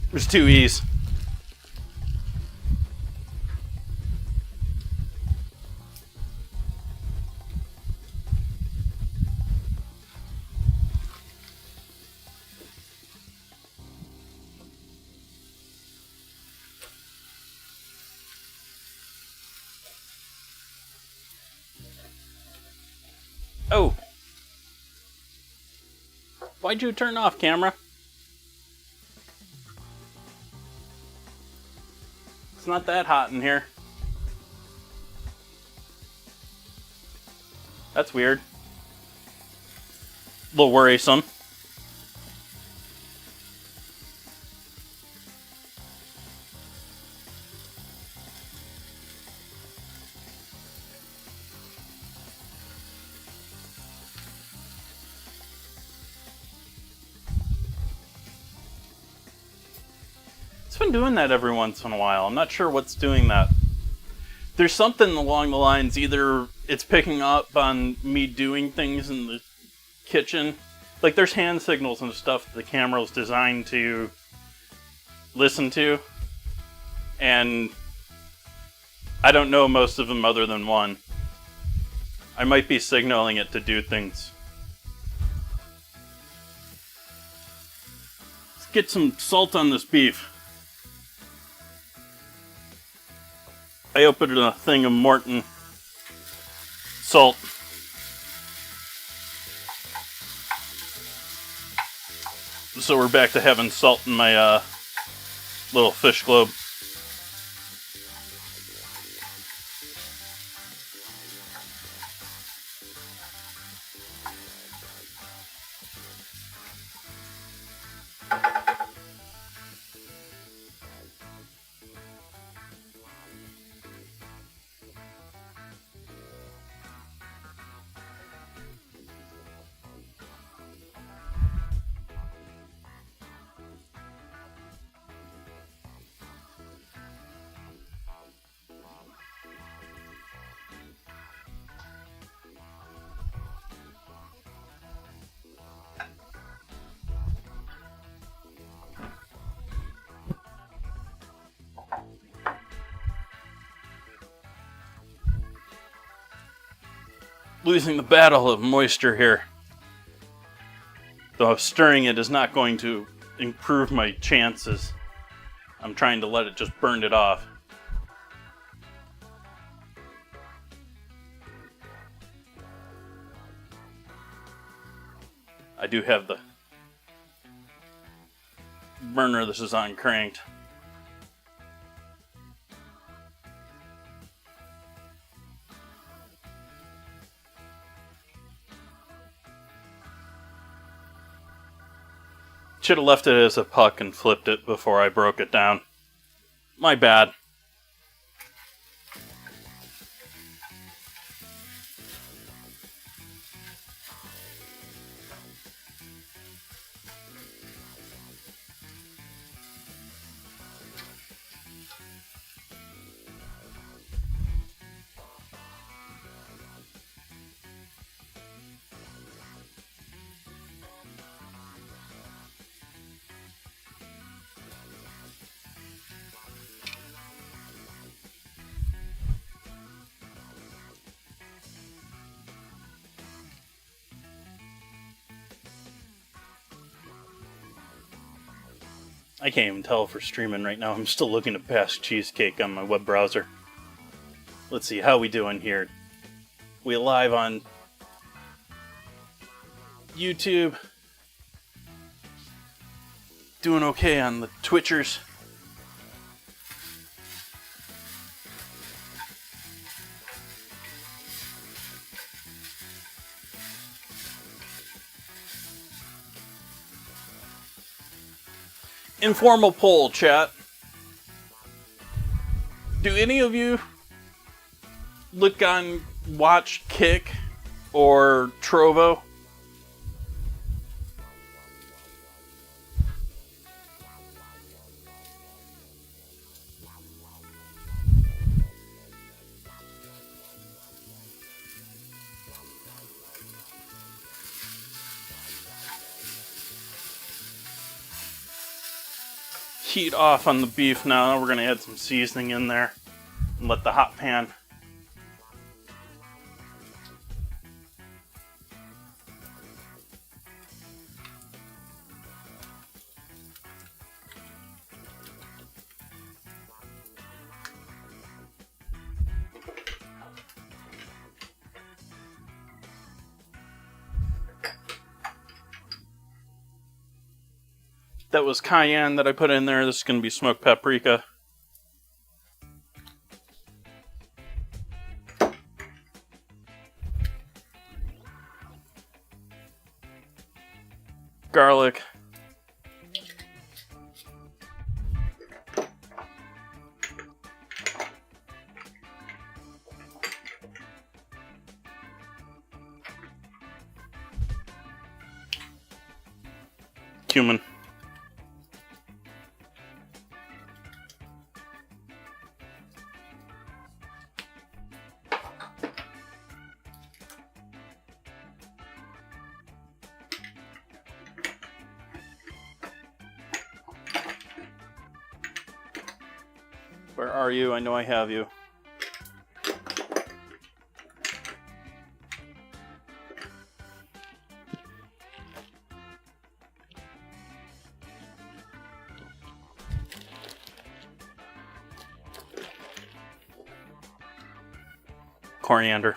It was 2 E's. Oh. Why'd you turn off camera? It's not that hot in here. That's weird. A little worrisome. It's been doing that every once in a while. I'm not sure what's doing that. There's something along the lines, either it's picking up on me doing things in the kitchen. Like, there's hand signals and stuff the camera's designed to listen to, and I don't know most of them other than one. I might be signaling it to do things. Let's get some salt on this beef. I opened a thing of Morton salt. So we're back to having salt in my little fish globe. Losing the battle of moisture here. Though stirring it is not going to improve my chances. I'm trying to let it just burn it off. I do have the burner this is on cranked. Should have left it as a puck and flipped it before I broke it down. My bad. I can't even tell if we're streaming right now. I'm still looking at Basque Cheesecake on my web browser. Let's see, how we doing here? We live on YouTube. Doing okay on the Twitchers. Informal poll, chat. Do any of you watch Kick or Trovo? Heat off on the beef now. We're going to add some seasoning in there and let the hot pan that was cayenne that I put in there. This is going to be smoked paprika. Garlic. Cumin. Where are you? I know I have you. Coriander.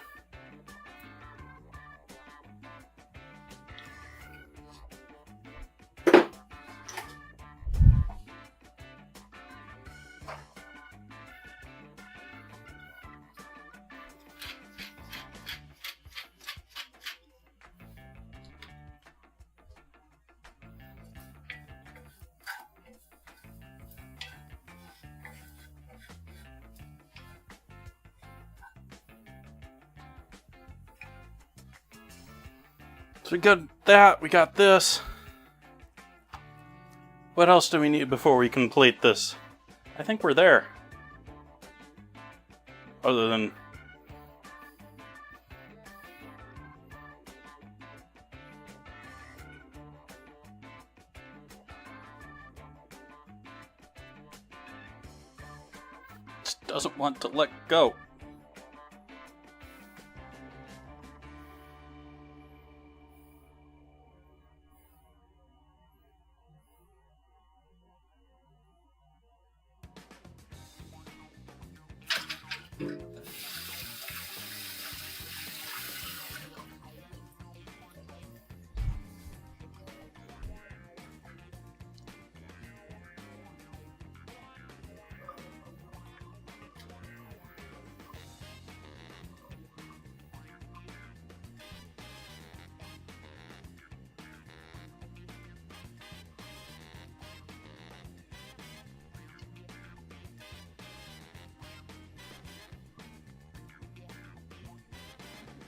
So we got that, we got this. What else do we need before we complete this? I think we're there. Other than... just doesn't want to let go.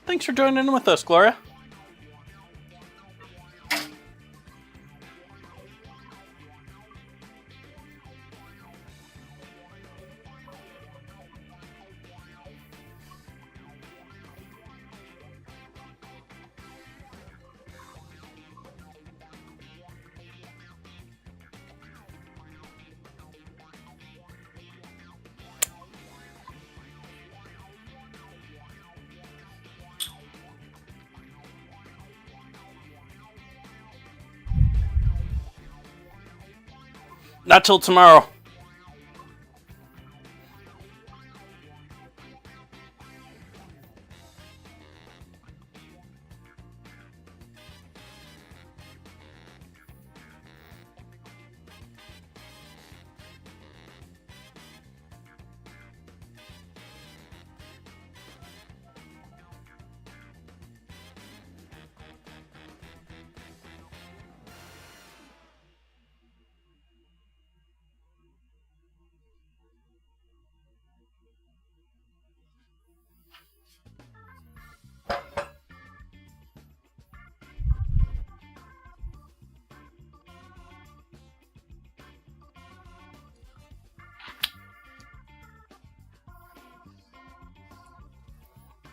Thanks for joining in with us, Gloria. Not till tomorrow.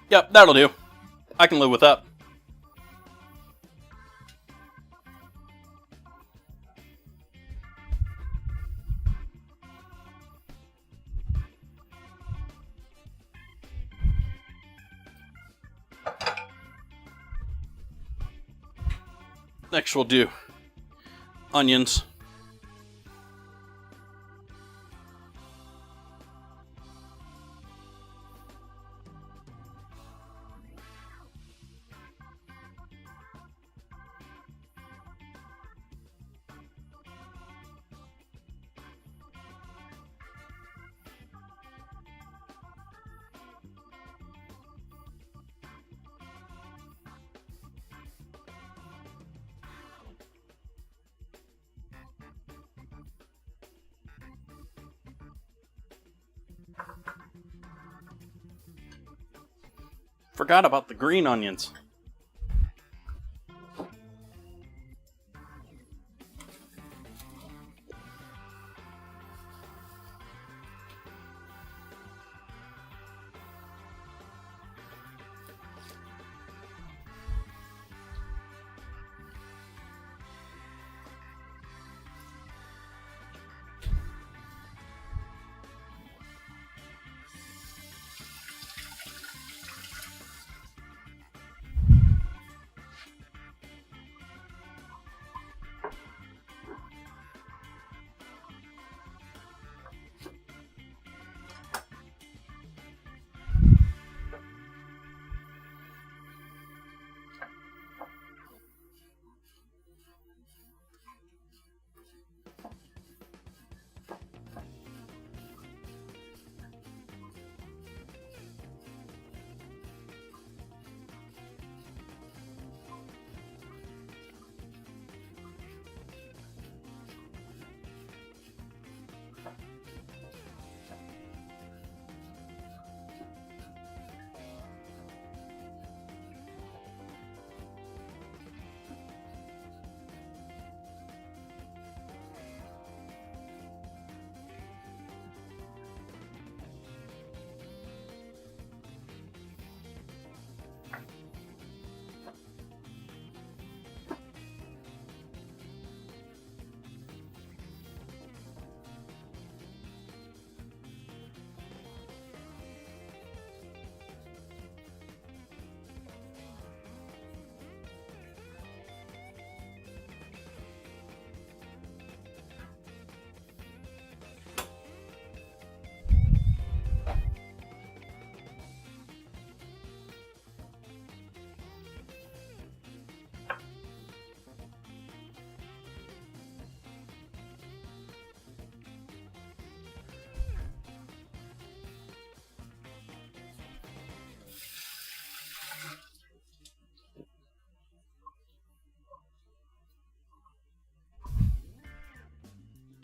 Yep, that'll do. I can live with that. Next we'll do onions. Forgot about the green onions.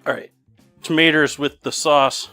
All right, tomatoes with the sauce.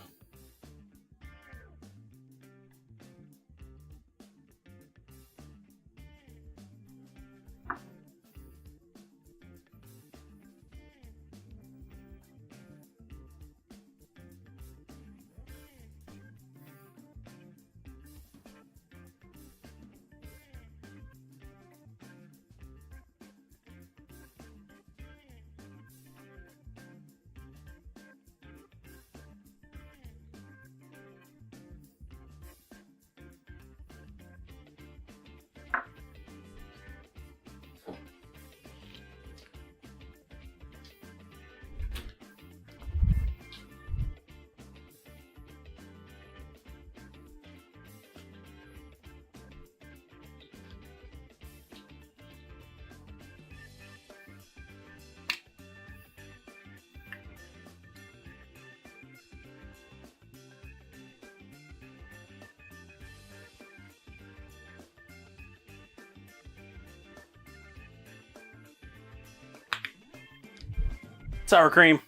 Sour cream.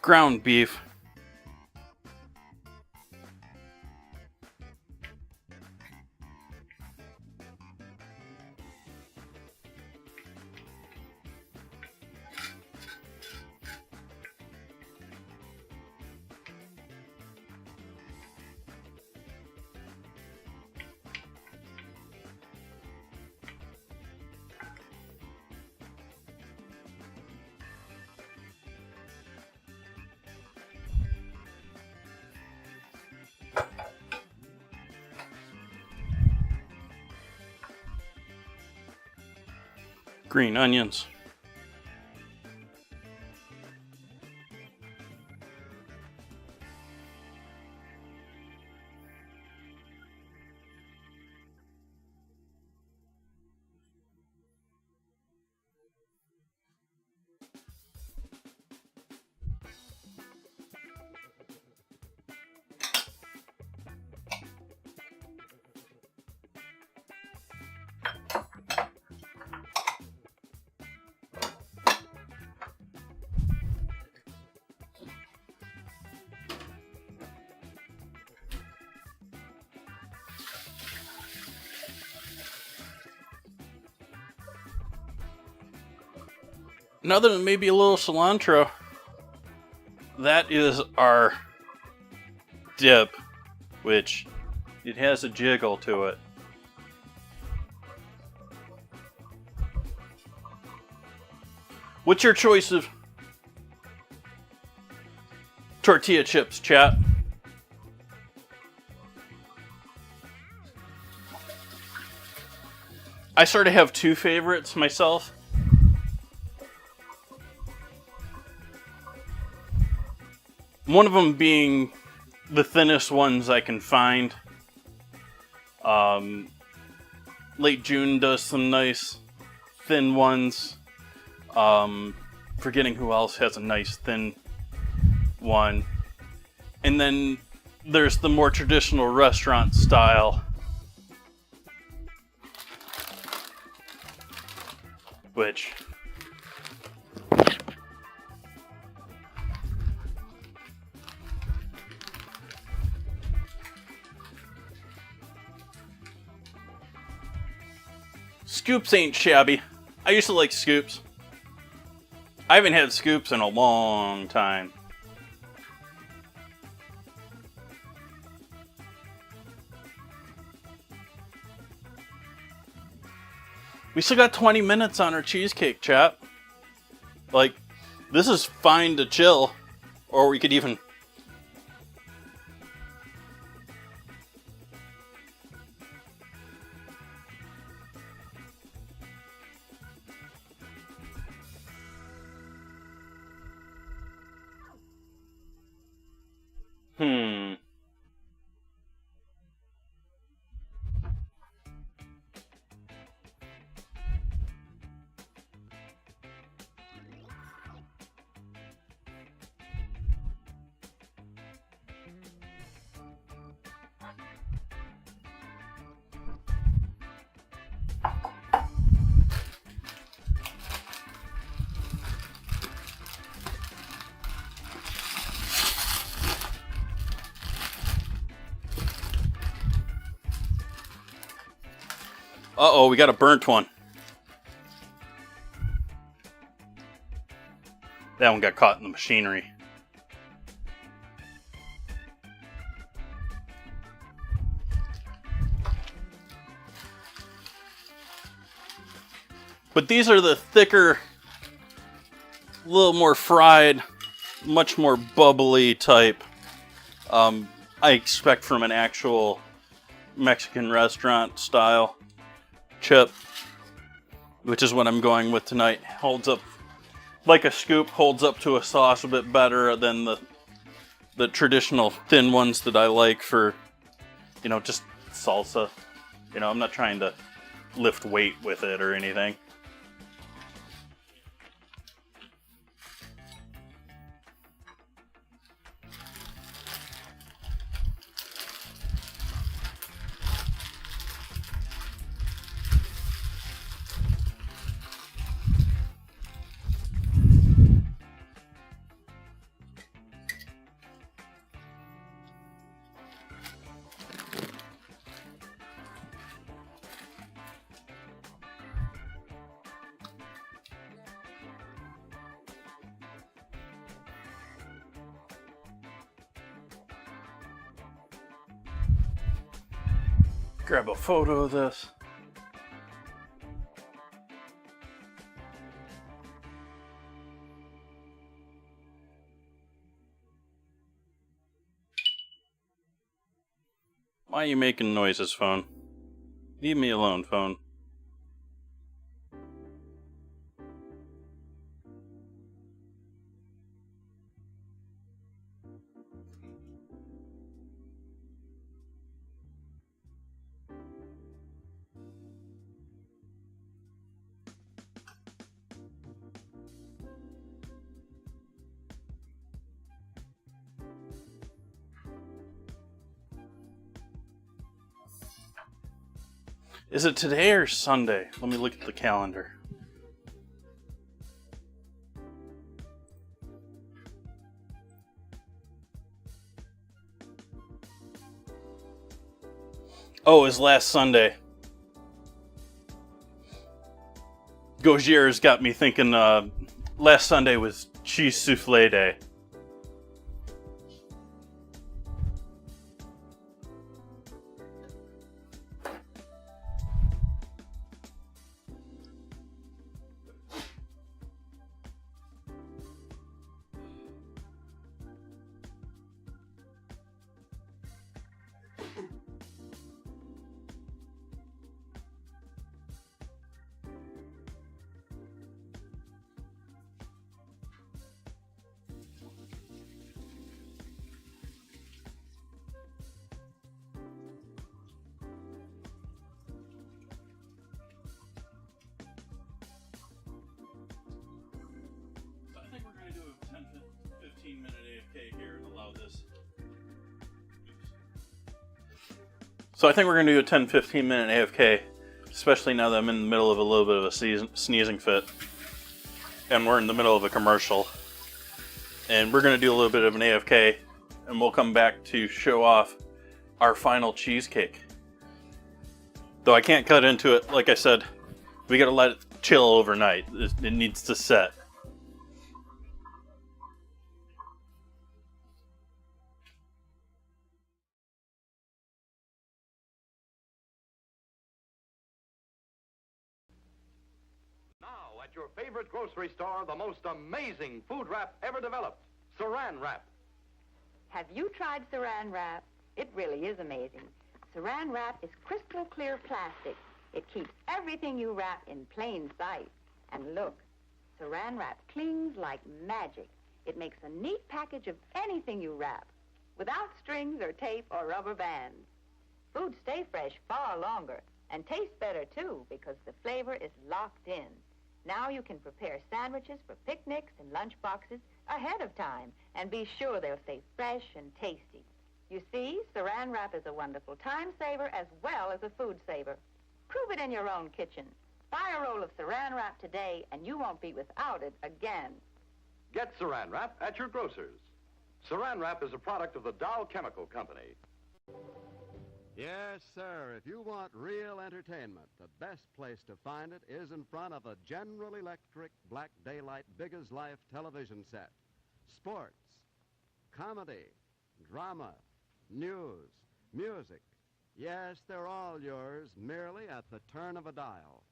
Ground beef. Green onions. And other than maybe a little cilantro, that is our dip, which it has a jiggle to it. What's your choice of tortilla chips, chat? I sort of have two favorites myself. One of them being the thinnest ones I can find. Late June does some nice thin ones. Forgetting who else has a nice thin one. And then there's the more traditional restaurant style, which Scoops ain't shabby. I used to like Scoops. I haven't had Scoops in a long time. We still got 20 minutes on our cheesecake, chat. Like, this is fine to chill. Or we could even... Uh-oh, we got a burnt one. That one got caught in the machinery. But these are the thicker, a little more fried, much more bubbly type. I expect from an actual Mexican restaurant style chip, which is what I'm going with tonight. Holds up like a scoop, holds up to a sauce a bit better than the traditional thin ones that I like for, you know, just salsa. You know, I'm not trying to lift weight with it or anything. Grab a photo of this. Why are you making noises, phone? Leave me alone, phone. Is it today or Sunday? Let me look at the calendar. Oh, it was last Sunday. Gauger's got me thinking last Sunday was cheese souffle day. So I think we're going to do a 10-15 minute AFK, especially now that I'm in the middle of a little bit of a sneezing fit. And we're in the middle of a commercial. And we're going to do a little bit of an AFK, and we'll come back to show off our final cheesecake. Though I can't cut into it, like I said, we got to let it chill overnight. It needs to set. At your favorite grocery store, the most amazing food wrap ever developed, Saran Wrap. Have you tried Saran Wrap? It really is amazing. Saran Wrap is crystal clear plastic. It keeps everything you wrap in plain sight. And look, Saran Wrap clings like magic. It makes a neat package of anything you wrap, without strings or tape or rubber bands. Foods stay fresh far longer and taste better, too, because the flavor is locked in. Now you can prepare sandwiches for picnics and lunch boxes ahead of time and be sure they'll stay fresh and tasty. You see, Saran Wrap is a wonderful time saver as well as a food saver. Prove it in your own kitchen. Buy a roll of Saran Wrap today and you won't be without it again. Get Saran Wrap at your grocer's. Saran Wrap is a product of the Dow Chemical Company. Yes, sir. If you want real entertainment, the best place to find it is in front of a General Electric Black Daylight big-as-life television set. Sports, comedy, drama, news, music. Yes, they're all yours, merely at the turn of a dial.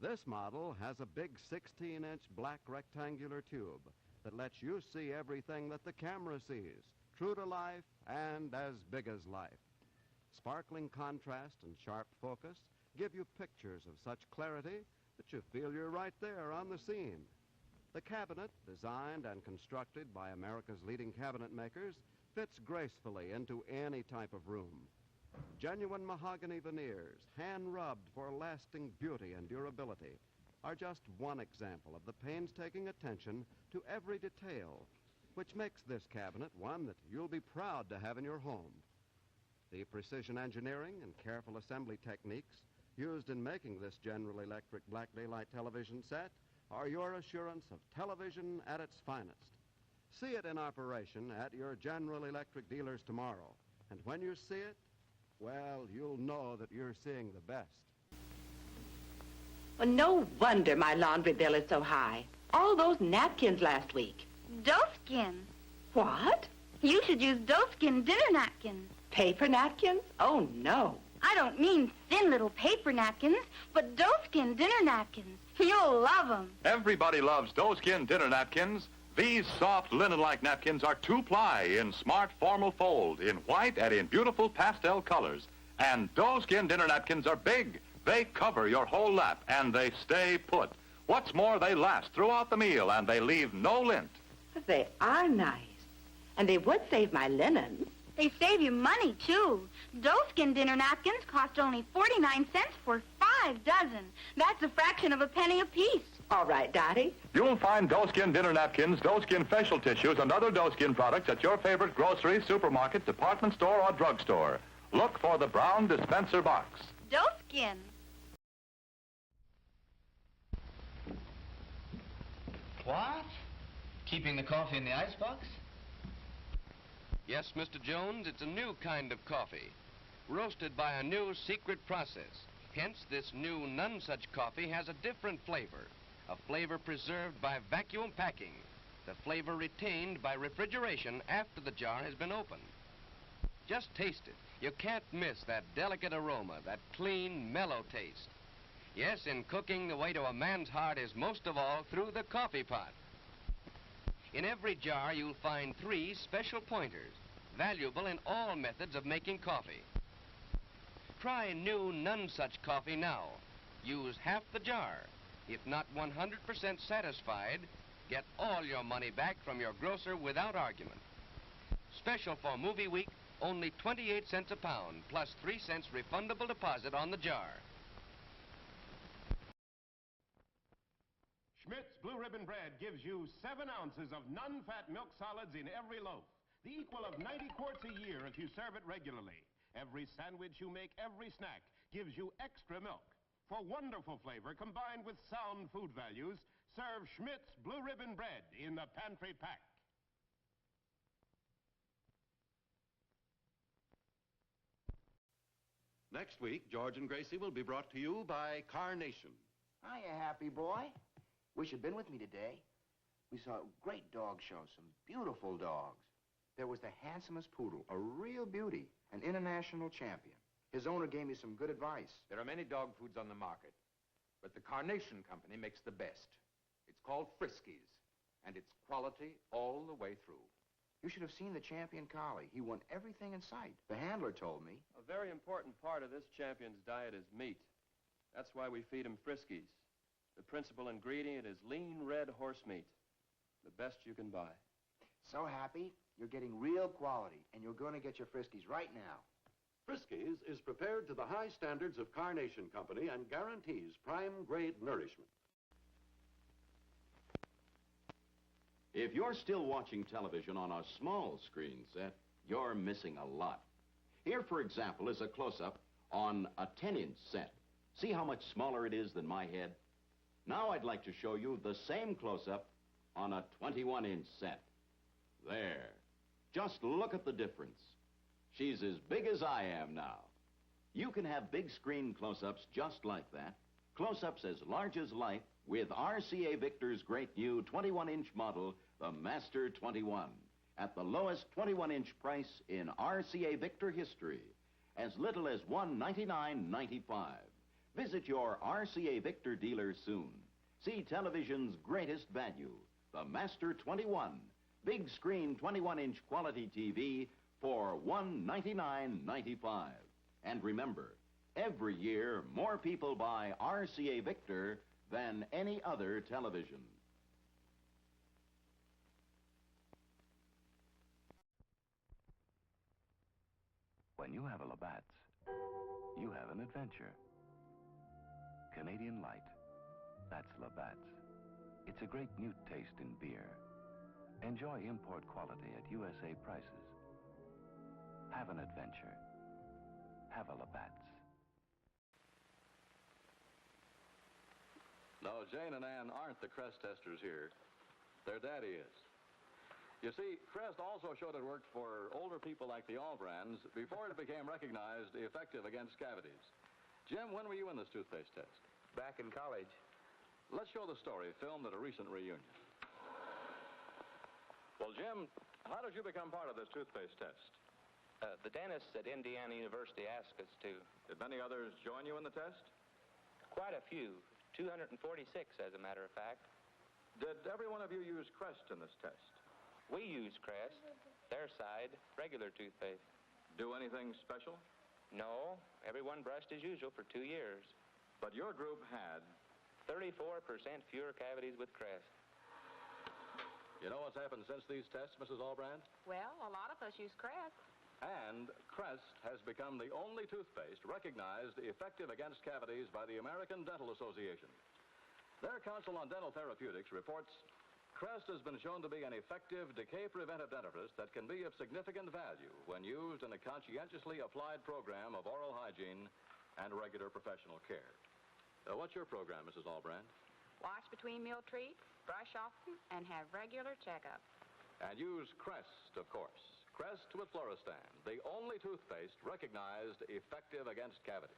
This model has a big 16-inch black rectangular tube that lets you see everything that the camera sees, true to life and as big as life. Sparkling contrast and sharp focus give you pictures of such clarity that you feel you're right there on the scene. The cabinet, designed and constructed by America's leading cabinet makers, fits gracefully into any type of room. Genuine mahogany veneers, hand-rubbed for lasting beauty and durability, are just one example of the painstaking attention to every detail, which makes this cabinet one that you'll be proud to have in your home. The precision engineering and careful assembly techniques used in making this General Electric Black Daylight television set are your assurance of television at its finest. See it in operation at your General Electric dealers tomorrow. And when you see it, well, you'll know that you're seeing the best. Well, no wonder my laundry bill is so high. All those napkins last week. Doeskin. What? You should use Doeskin dinner napkins. Paper napkins? Oh, no. I don't mean thin little paper napkins, but Doeskin dinner napkins. You'll love them. Everybody loves Doeskin dinner napkins. These soft linen-like napkins are two-ply in smart formal fold, in white and in beautiful pastel colors. And Doeskin dinner napkins are big. They cover your whole lap, and they stay put. What's more, they last throughout the meal, and they leave no lint. But they are nice. And they would save my linen. They save you money, too. Doeskin dinner napkins cost only 49 cents for 5 dozen. That's a fraction of a penny apiece. All right, Dottie. You'll find Doeskin dinner napkins, Doeskin facial tissues, and other Doeskin products at your favorite grocery, supermarket, department store, or drugstore. Look for the brown dispenser box. Doeskin. What? Keeping the coffee in the icebox? Yes, Mr. Jones, it's a new kind of coffee, roasted by a new secret process. Hence, this new none-such coffee has a different flavor, a flavor preserved by vacuum packing, the flavor retained by refrigeration after the jar has been opened. Just taste it. You can't miss that delicate aroma, that clean, mellow taste. Yes, in cooking, the way to a man's heart is most of all through the coffee pot. In every jar, you'll find 3 special pointers, valuable in all methods of making coffee. Try new none-such coffee now. Use half the jar. If not 100% satisfied, get all your money back from your grocer without argument. Special for movie week, only 28 cents a pound, plus 3 cents refundable deposit on the jar. Schmidt's Blue Ribbon Bread gives you 7 ounces of non-fat milk solids in every loaf, the equal of 90 quarts a year if you serve it regularly. Every sandwich you make, every snack, gives you extra milk. For wonderful flavor combined with sound food values, serve Schmidt's Blue Ribbon Bread in the pantry pack. Next week, George and Gracie will be brought to you by Carnation. Hiya, happy boy. Wish you'd been with me today. We saw a great dog show, some beautiful dogs. There was the handsomest poodle, a real beauty, an international champion. His owner gave me some good advice. There are many dog foods on the market, but the Carnation Company makes the best. It's called Friskies, and it's quality all the way through. You should have seen the champion collie. He won everything in sight. The handler told me. A very important part of this champion's diet is meat. That's why we feed him Friskies. The principal ingredient is lean red horse meat, the best you can buy. So happy, you're getting real quality, and you're going to get your Friskies right now. Friskies is prepared to the high standards of Carnation Company and guarantees prime-grade nourishment. If you're still watching television on a small screen set, you're missing a lot. Here, for example, is a close-up on a 10-inch set. See how much smaller it is than my head? Now I'd like to show you the same close-up on a 21-inch set. There. Just look at the difference. She's as big as I am now. You can have big screen close-ups just like that. Close-ups as large as life with RCA Victor's great new 21-inch model, the Master 21. At the lowest 21-inch price in RCA Victor history, as little as $199.95. Visit your RCA Victor dealer soon. See television's greatest value, the Master 21. Big screen 21-inch quality TV for $199.95. And remember, every year more people buy RCA Victor than any other television. When you have a Labatt's, you have an adventure. Canadian Light, that's Labatt's. It's a great new taste in beer. Enjoy import quality at USA prices. Have an adventure. Have a Labatt's. No, Jane and Ann aren't the Crest testers here. Their daddy is. You see, Crest also showed it worked for older people like the Allbrands before it became recognized effective against cavities. Jim, when were you in this toothpaste test? Back in college. Let's show the story filmed at a recent reunion. Well, Jim, how did you become part of this toothpaste test? The dentists at Indiana University asked us to. Did many others join you in the test? Quite a few. 246, as a matter of fact. Did every one of you use Crest in this test? We use Crest. Their side, regular toothpaste. Do anything special? No. Everyone brushed as usual for 2 years. But your group had? 34% fewer cavities with Crest. You know what's happened since these tests, Mrs. Allbrand? Well, a lot of us use Crest. And Crest has become the only toothpaste recognized effective against cavities by the American Dental Association. Their Council on Dental Therapeutics reports Crest has been shown to be an effective decay-preventive dentifrice that can be of significant value when used in a conscientiously applied program of oral hygiene and regular professional care. What's your program, Mrs. Allbrand? Wash between meal treats, brush often, and have regular checkups. And use Crest, of course. Crest with Fluorostan, the only toothpaste recognized effective against cavities.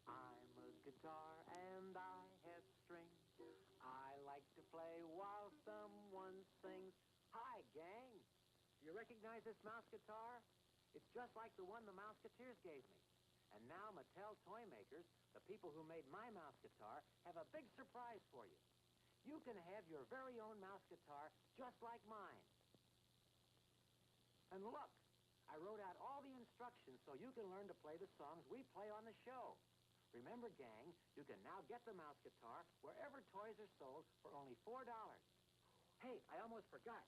I'm a guitar and I have strings. I like to play while someone sings. Hi, gang. Do you recognize this mouse guitar? It's just like the one the Mouseketeers gave me. And now Mattel Toy Makers, the people who made my mouse guitar, have a big surprise for you. You can have your very own mouse guitar just like mine. And look, I wrote out all the instructions so you can learn to play the songs we play on the show. Remember, gang, you can now get the mouse guitar wherever toys are sold for only $4. Hey, I almost forgot.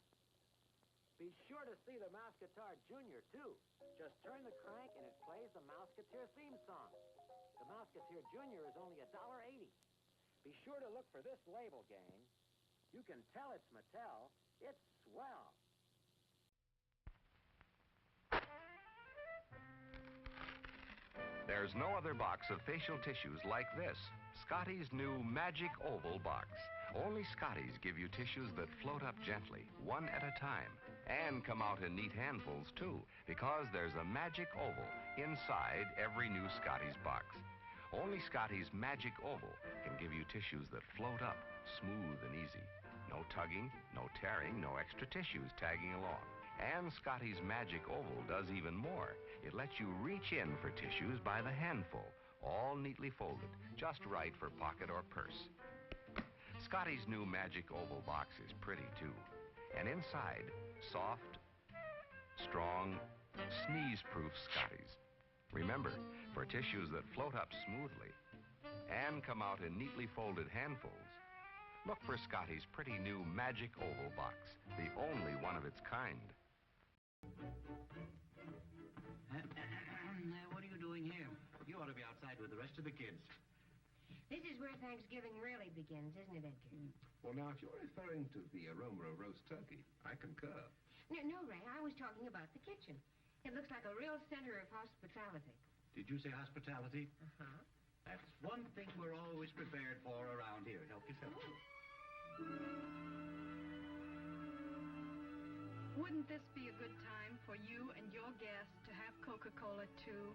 Be sure to see the Mouseketeer Junior, too. Just turn the crank and it plays the Mouseketeer theme song. The Mouseketeer Junior is only $1.80. Be sure to look for this label, gang. You can tell it's Mattel. It's swell. There's no other box of facial tissues like this. Scotty's new Magic Oval box. Only Scotty's give you tissues that float up gently, one at a time, and come out in neat handfuls, too, because there's a Magic Oval inside every new Scotty's box. Only Scotty's Magic Oval can give you tissues that float up, smooth and easy. No tugging, no tearing, no extra tissues tagging along. And Scotty's Magic Oval does even more. It lets you reach in for tissues by the handful, all neatly folded, just right for pocket or purse. Scotty's new Magic Oval box is pretty, too. And inside, soft, strong, sneeze-proof Scotty's. Remember, for tissues that float up smoothly and come out in neatly folded handfuls, look for Scotty's pretty new Magic Oval box, the only one of its kind. What are you doing here? You ought to be outside with the rest of the kids. This is where Thanksgiving really begins, isn't it, Edgar? Well, now, if you're referring to the aroma of roast turkey, I concur. No, Ray, I was talking about the kitchen. It looks like a real center of hospitality. Did you say hospitality? Uh-huh. That's one thing we're always prepared for around here. Help yourself. Wouldn't this be a good time for you and your guests to have Coca-Cola too?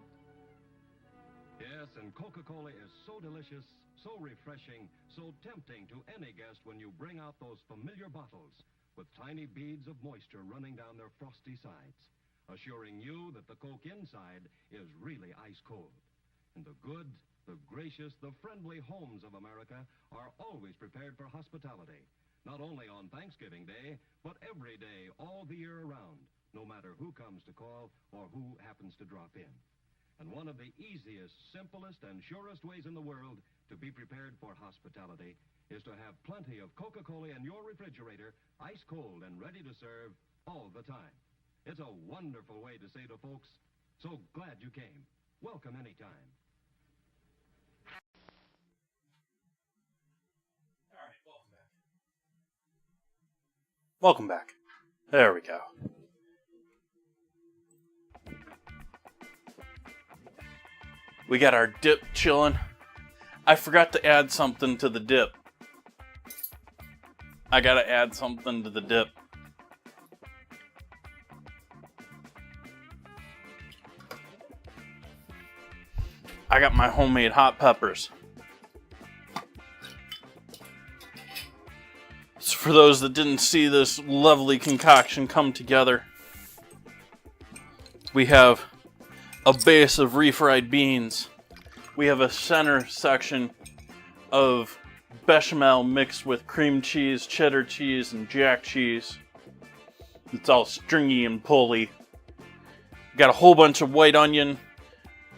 Yes, and Coca-Cola is so delicious, so refreshing, so tempting to any guest when you bring out those familiar bottles with tiny beads of moisture running down their frosty sides, assuring you that the Coke inside is really ice cold. And the good, the gracious, the friendly homes of America are always prepared for hospitality, not only on Thanksgiving Day, but every day all the year around, no matter who comes to call or who happens to drop in. And one of the easiest, simplest, and surest ways in the world to be prepared for hospitality is to have plenty of Coca-Cola in your refrigerator, ice cold and ready to serve all the time. It's a wonderful way to say to folks, so glad you came. Welcome anytime. Welcome back. There we go. We got our dip chilling. I forgot to add something to the dip. I gotta add something to the dip. I got my homemade hot peppers. So for those that didn't see this lovely concoction come together, we have a base of refried beans. We have a center section of bechamel mixed with cream cheese, cheddar cheese, and jack cheese. It's all stringy and pulley. Got a whole bunch of white onion.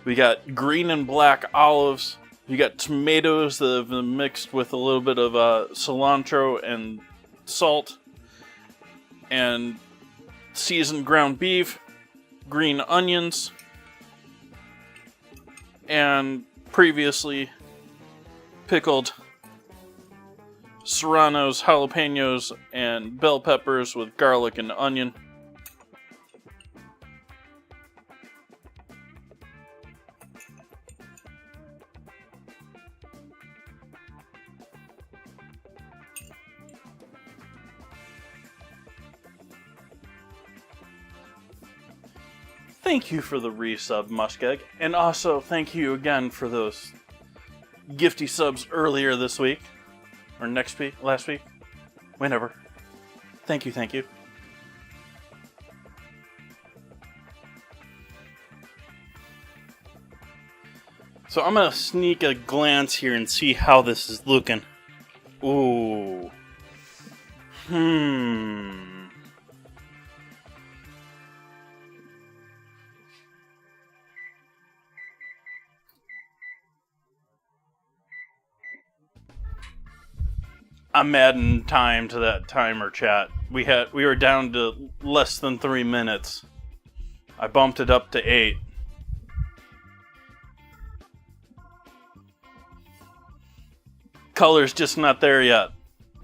We got green and black olives. You got tomatoes that have been mixed with a little bit of cilantro and salt. And seasoned ground beef. Green onions. And previously pickled serranos, jalapenos, and bell peppers with garlic and onion. Thank you for the resub, Muskeg, and also thank you again for those gifty subs earlier this week, or next week, last week, whenever. Thank you, thank you. So I'm gonna sneak a glance here and see how this is looking. Ooh. I'm adding time to that timer, chat. We were down to less than 3 minutes. I bumped it up to 8. Color's just not there yet.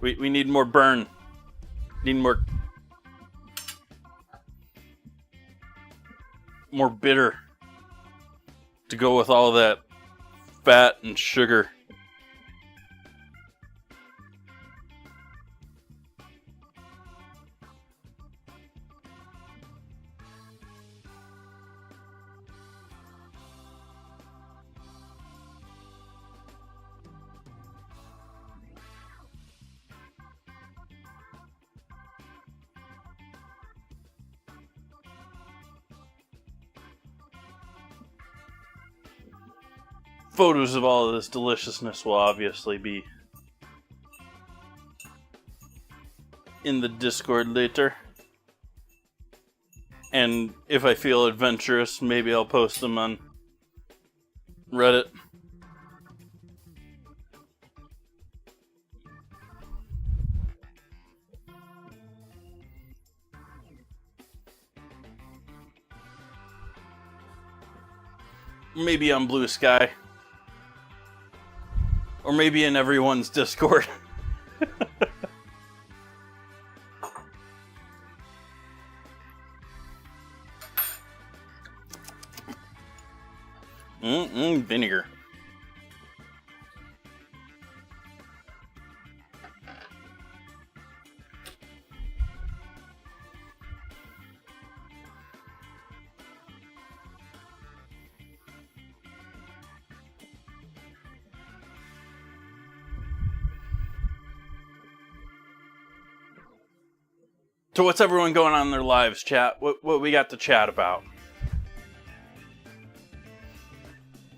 We need more burn. Need more bitter to go with all that fat and sugar. Photos of all of this deliciousness will obviously be in the Discord later. And if I feel adventurous, maybe I'll post them on Reddit. Maybe on Blue Sky. Or maybe in everyone's Discord. Vinegar. So what's everyone going on in their lives, chat? What we got to chat about?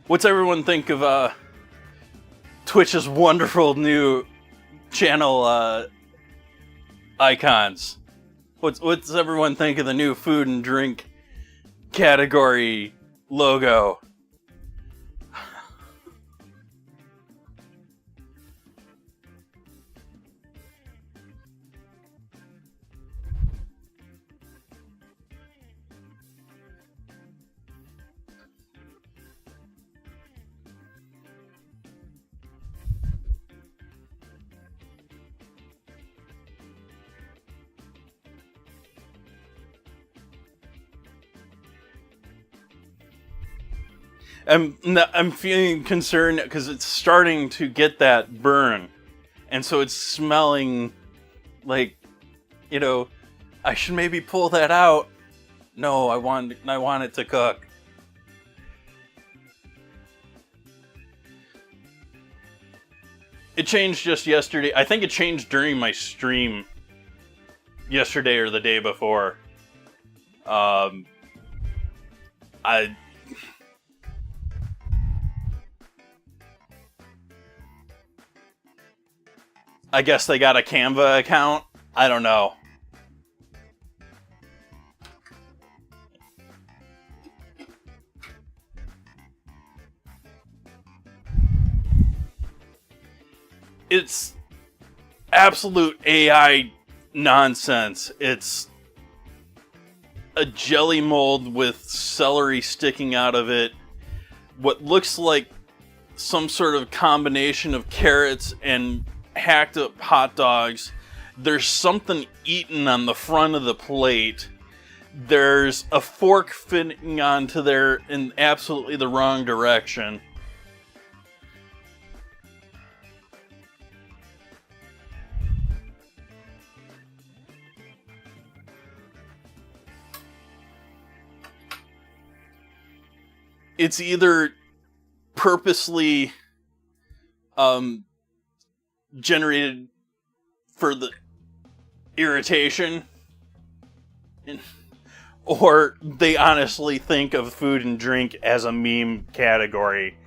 What's everyone think of Twitch's wonderful new channel icons? What's everyone think of the new food and drink category logo? I'm feeling concerned because it's starting to get that burn, and so it's smelling like, you know, I should maybe pull that out. No, I want it to cook. It changed just yesterday. I think it changed during my stream yesterday or the day before. I guess they got a Canva account. I don't know. It's absolute AI nonsense. It's a jelly mold with celery sticking out of it. What looks like some sort of combination of carrots and hacked up hot dogs. There's something eaten on the front of the plate. There's a fork fitting onto there in absolutely the wrong direction. It's either purposely generated for the irritation, or they honestly think of food and drink as a meme category.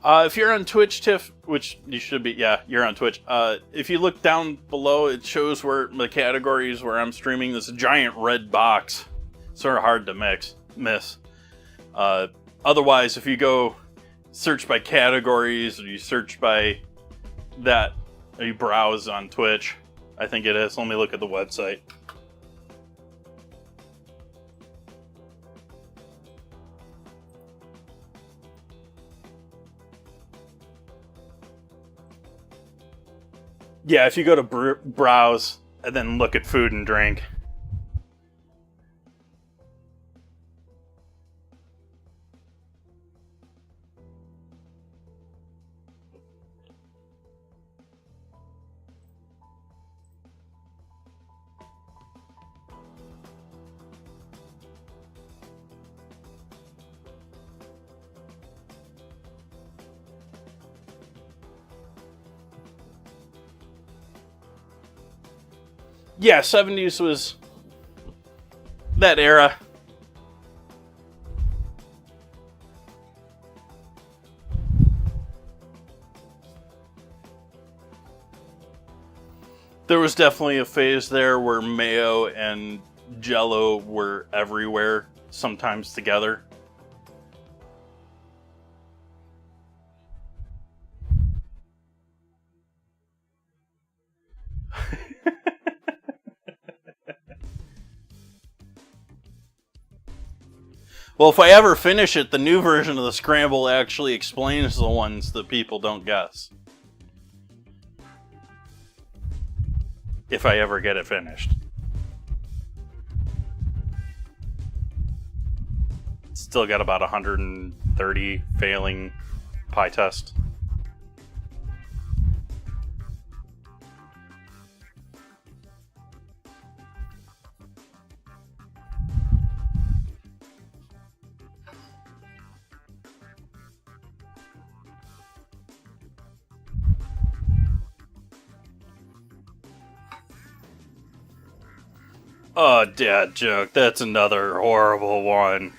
If you're on Twitch, Tiff, which you should be, yeah, you're on Twitch. If you look down below, it shows where the categories where I'm streaming this giant red box. Sort of hard to miss. Otherwise, if you go search by categories, or you search by that, or you browse on Twitch, I think it is. Let me look at the website. Yeah, if you go to browse and then look at food and drink. Yeah, 70s was that era. There was definitely a phase there where mayo and Jell-O were everywhere, sometimes together. Well, if I ever finish it, the new version of the scramble actually explains the ones that people don't guess. If I ever get it finished. Still got about 130 failing pie test. Oh, dad joke. That's another horrible one.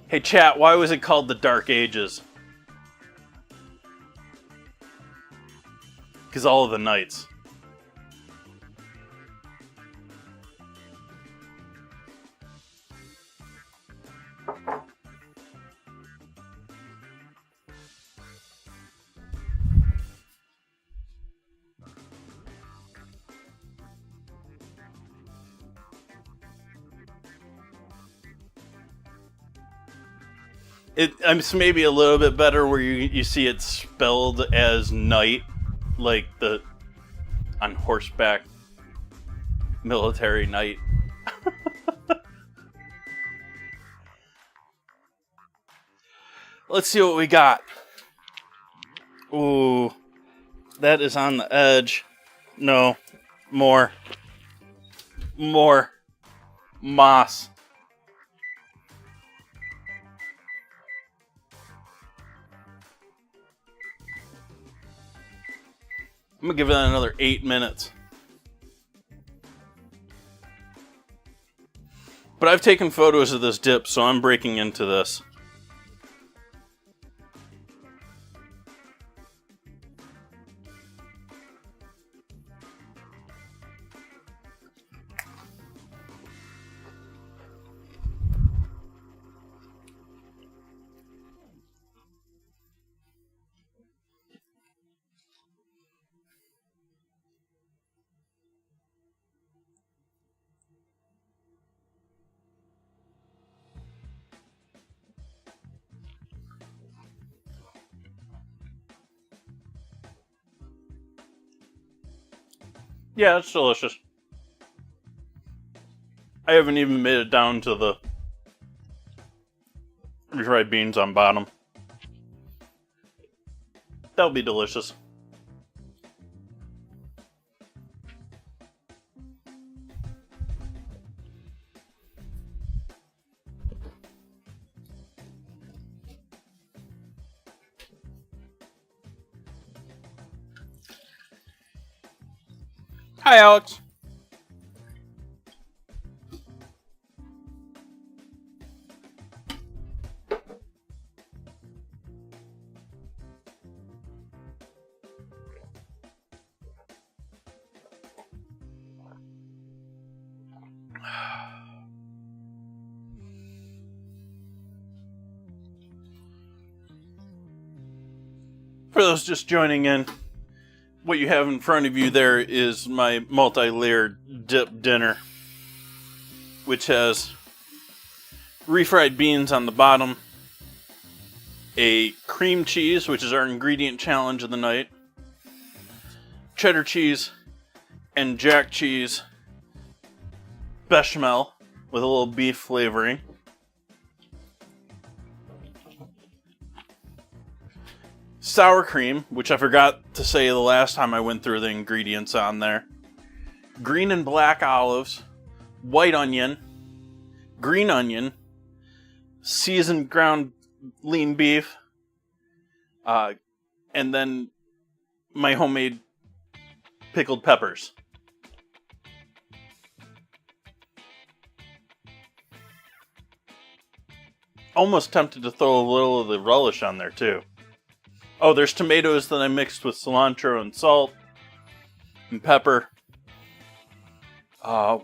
Hey, chat, why was it called the Dark Ages? Because all of the knights. It's maybe a little bit better where you see it spelled as knight, like the on horseback military knight. Let's see what we got. Ooh, that is on the edge. No, more moss. I'm gonna give it another 8 minutes. But I've taken photos of this dip, so I'm breaking into this. Yeah, it's delicious. I haven't even made it down to the refried beans on bottom. That'll be delicious. Hi, Alex. For those just joining in, what you have in front of you there is my multi-layered dip dinner, which has refried beans on the bottom, a cream cheese, which is our ingredient challenge of the night, cheddar cheese, and jack cheese bechamel with a little beef flavoring. Sour cream, which I forgot to say the last time I went through the ingredients on there. Green and black olives, white onion, green onion, seasoned ground lean beef, and then my homemade pickled peppers. Almost tempted to throw a little of the relish on there too. Oh, there's tomatoes that I mixed with cilantro and salt and pepper. I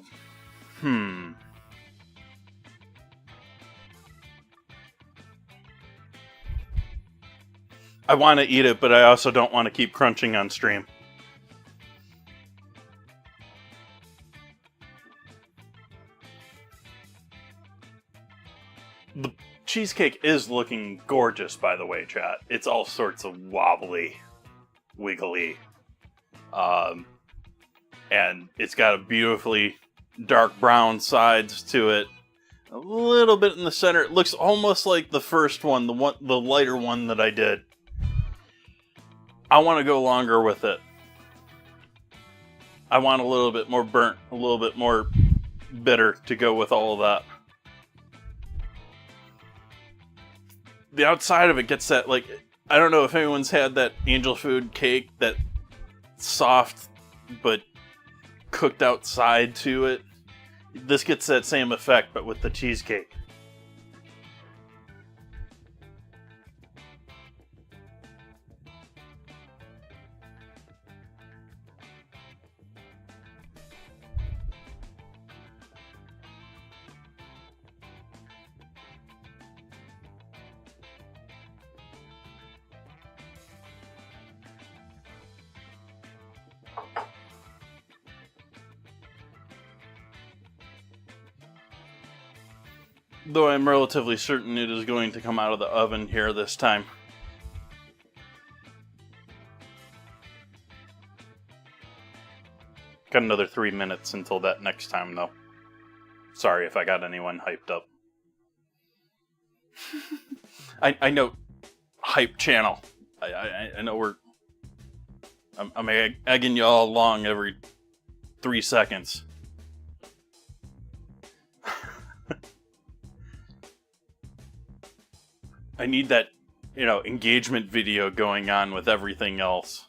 want to eat it, but I also don't want to keep crunching on stream. The cheesecake is looking gorgeous, by the way, chat. It's all sorts of wobbly, wiggly. And it's got a beautifully dark brown sides to it. A little bit in the center. It looks almost like the first one, the lighter one that I did. I want to go longer with it. I want a little bit more burnt, a little bit more bitter to go with all of that. The outside of it gets that, like, I don't know if anyone's had that angel food cake, that soft but cooked outside to it. This gets that same effect, but with the cheesecake. Though I'm relatively certain it is going to come out of the oven here this time. Got another 3 minutes until that next time, though. Sorry if I got anyone hyped up. I know, hype channel. I know I'm egging y'all along every 3 seconds. I need that, engagement video going on with everything else.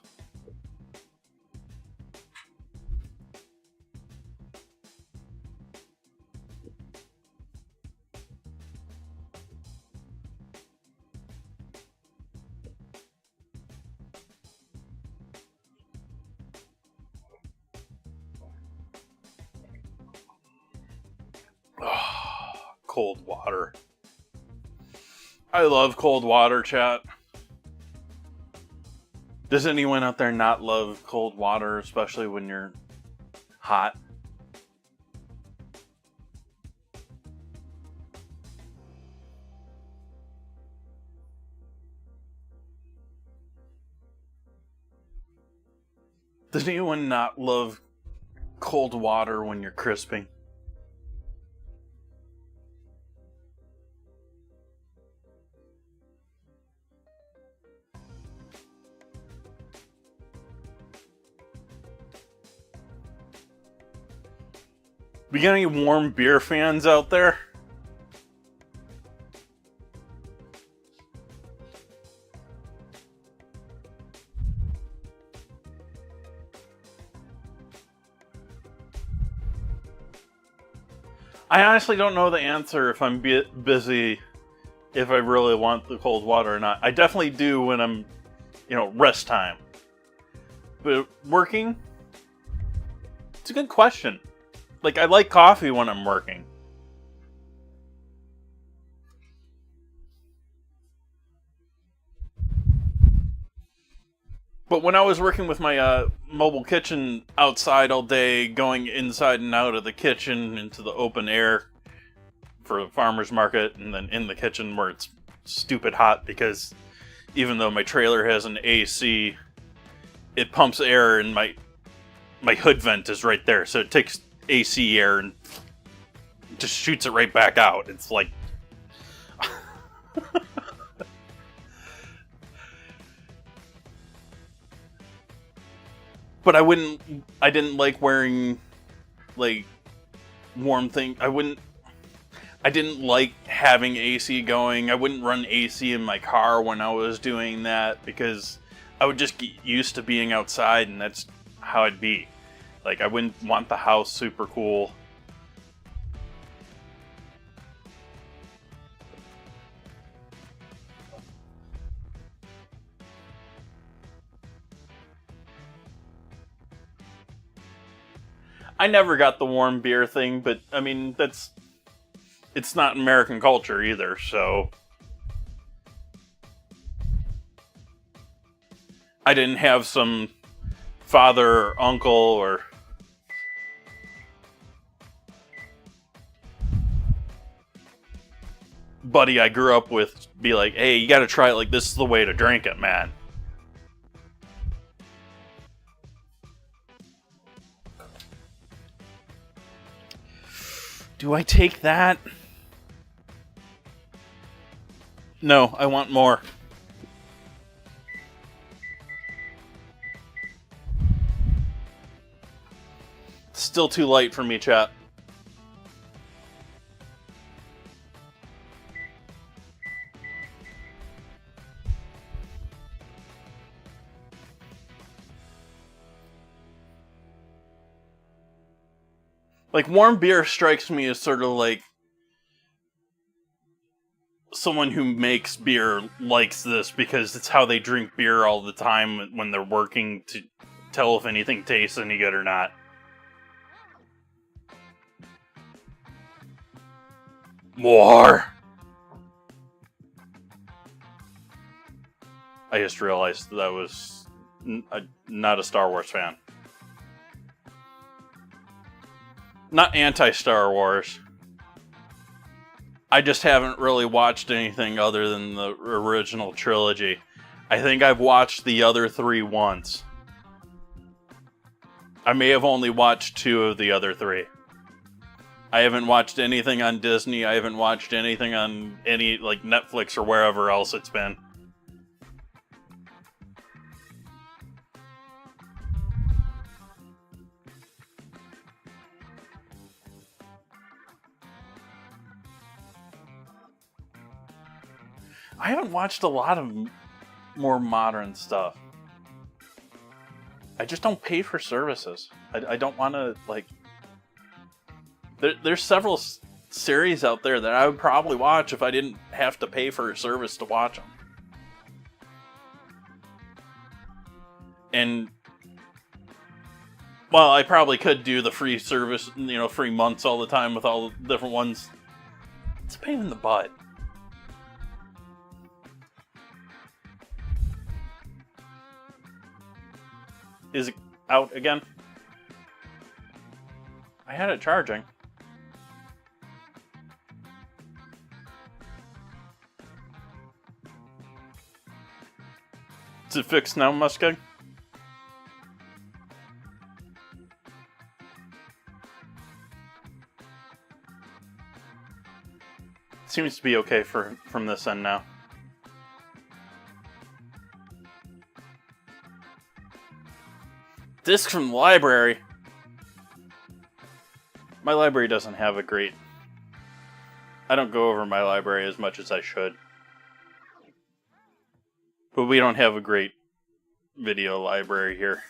Oh, cold water. I love cold water, chat. Does anyone out there not love cold water, especially when you're hot? Does anyone not love cold water when you're crisping? We got any warm beer fans out there? I honestly don't know the answer if I'm busy, if I really want the cold water or not. I definitely do when I'm, rest time. But working? It's a good question. Like, I like coffee when I'm working. But when I was working with my mobile kitchen outside all day, going inside and out of the kitchen into the open air for the farmer's market, and then in the kitchen where it's stupid hot because even though my trailer has an AC, it pumps air and my hood vent is right there. So it takes AC air and just shoots it right back out. It's like... But I didn't like wearing, like, warm thing. I didn't like having AC going. I wouldn't run AC in my car when I was doing that because I would just get used to being outside and that's how I'd be. Like, I wouldn't want the house super cool. I never got the warm beer thing, but I mean, it's not American culture either, so I didn't have some father or uncle or buddy I grew up with be like, hey, you gotta try it, like, this is the way to drink it, man. Do I take that? No, I want more. It's still too light for me, chat. Like, warm beer strikes me as sort of like someone who makes beer likes this because it's how they drink beer all the time when they're working to tell if anything tastes any good or not. More! I just realized that I was not a Star Wars fan. Not anti-Star Wars. I just haven't really watched anything other than the original trilogy. I think I've watched the other 3 once. I may have only watched 2 of the other 3. I haven't watched anything on Disney. I haven't watched anything on any, like, Netflix or wherever else it's been. I haven't watched a lot of more modern stuff. I just don't pay for services. I don't want to, like... There's several series out there that I would probably watch if I didn't have to pay for a service to watch them. And... well, I probably could do the free service, you know, free months all the time with all the different ones. It's a pain in the butt. Is it out again? I had it charging. Is it fixed now, Muskeg? Seems to be okay from this end now. Discs from the library. My library doesn't have a great... I don't go over my library as much as I should. But we don't have a great video library here.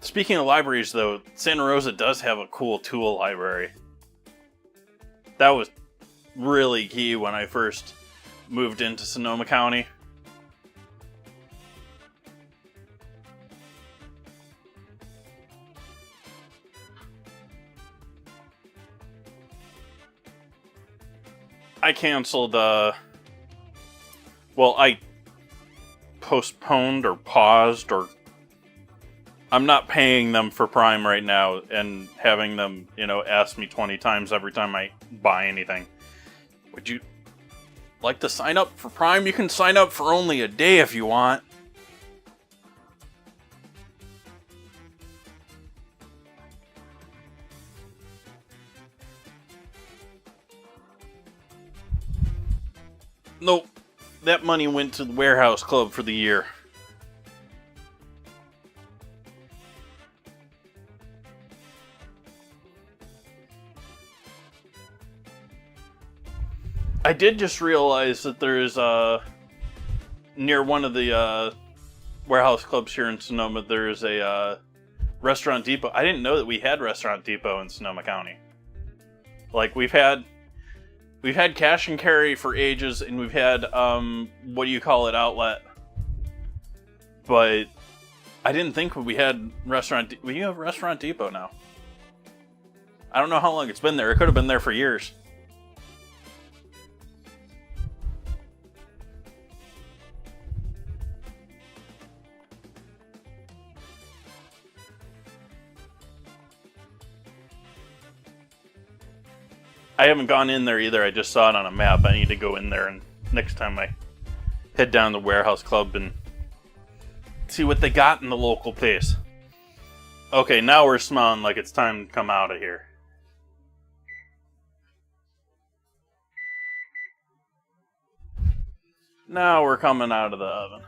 Speaking of libraries, though, Santa Rosa does have a cool tool library. That was really key when I first moved into Sonoma County. I canceled, well, I postponed or paused, or I'm not paying them for Prime right now and having them, you know, ask me 20 times every time I buy anything. Would you like to sign up for Prime? You can sign up for only a day if you want. Nope. That money went to the warehouse club for the year. I did just realize that there's near one of the warehouse clubs here in Sonoma, there's a Restaurant Depot. I didn't know that we had Restaurant Depot in Sonoma County. Like, we've had cash and carry for ages, and we've had what do you call it, outlet. But I didn't think we had Restaurant. We have Restaurant Depot now. I don't know how long it's been there. It could have been there for years. I haven't gone in there either. I just saw it on a map. I need to go in there, and next time I head down to the warehouse club and see what they got in the local place. Okay, now we're smelling like it's time to come out of here. Now we're coming out of the oven.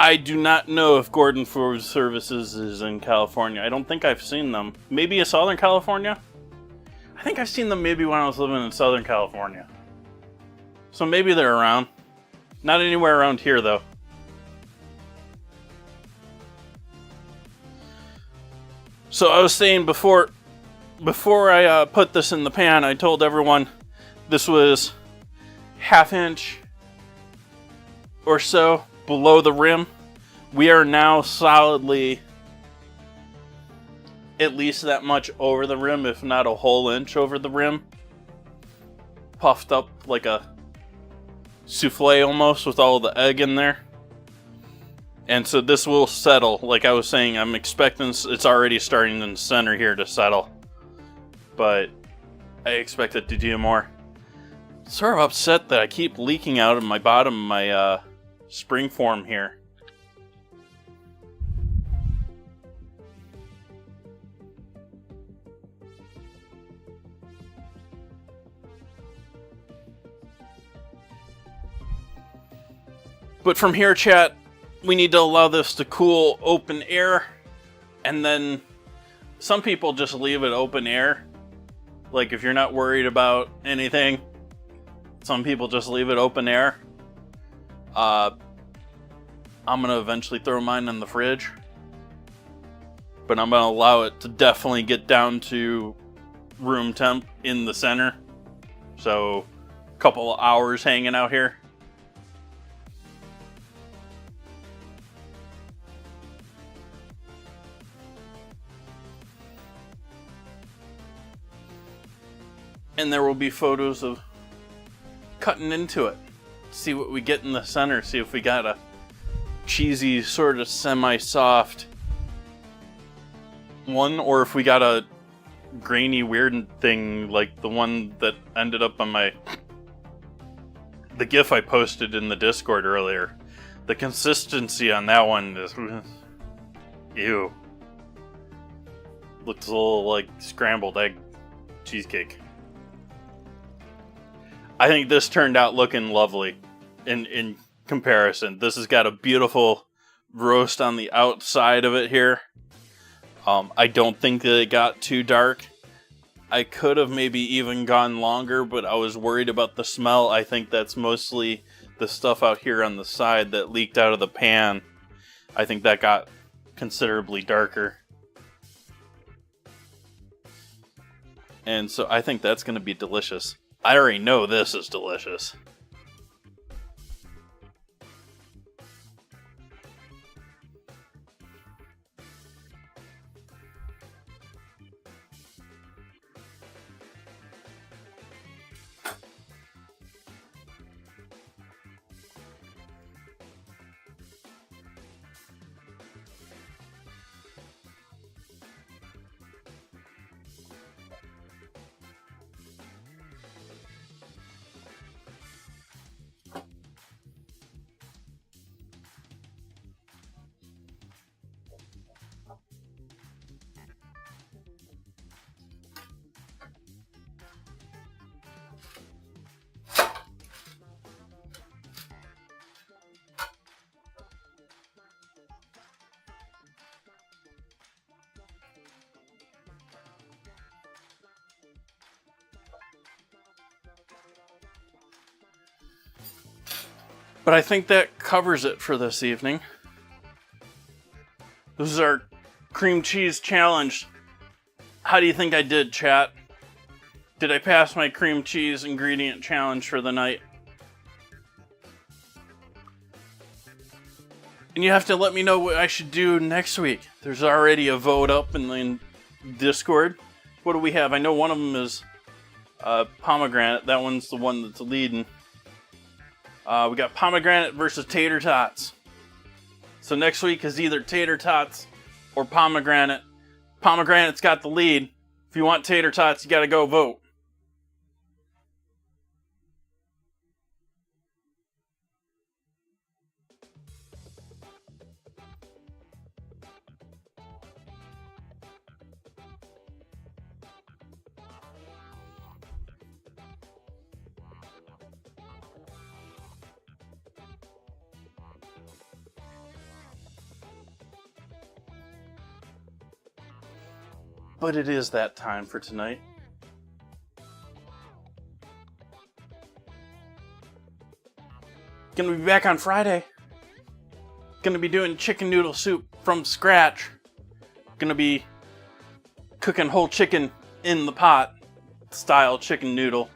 I do not know if Gordon Food Services is in California. I don't think I've seen them. Maybe in Southern California? I think I've seen them maybe when I was living in Southern California. So maybe they're around. Not anywhere around here, though. So I was saying before I put this in the pan, I told everyone this was half-inch or so below the rim. We are now solidly at least that much over the rim, if not a whole inch over the rim. Puffed up like a souffle almost, with all the egg in there. And so this will settle. Like I was saying, I'm expecting it's already starting in the center here to settle. But I expect it to do more. Sort of upset that I keep leaking out of my bottom of my spring form here. But from here, chat, we need to allow this to cool open air. And then some people just leave it open air. Like if you're not worried about anything, some people just leave it open air. I'm going to eventually throw mine in the fridge. But I'm going to allow it to definitely get down to room temp in the center. So a couple of hours hanging out here. And there will be photos of cutting into it. See what we get in the center. See if we got a cheesy, sort of semi-soft one, or if we got a grainy, weird thing like the one that ended up on the GIF I posted in the Discord earlier. The consistency on that one is... ew. Looks a little like scrambled egg cheesecake. I think this turned out looking lovely in comparison. This has got a beautiful roast on the outside of it here. I don't think that it got too dark. I could have maybe even gone longer, but I was worried about the smell. I think that's mostly the stuff out here on the side that leaked out of the pan. I think that got considerably darker. And so I think that's going to be delicious. I already know this is delicious. But I think that covers it for this evening. This is our cream cheese challenge. How do you think I did, chat? Did I pass my cream cheese ingredient challenge for the night? And you have to let me know what I should do next week. There's already a vote up in the Discord. What do we have? I know one of them is pomegranate. That one's the one that's leading. We got pomegranate versus tater tots. So next week is either tater tots or pomegranate. Pomegranate's got the lead. If you want tater tots, you gotta go vote. But it is that time for tonight. Gonna be back on Friday. Gonna be doing chicken noodle soup from scratch. Gonna be cooking whole chicken in the pot style chicken noodle.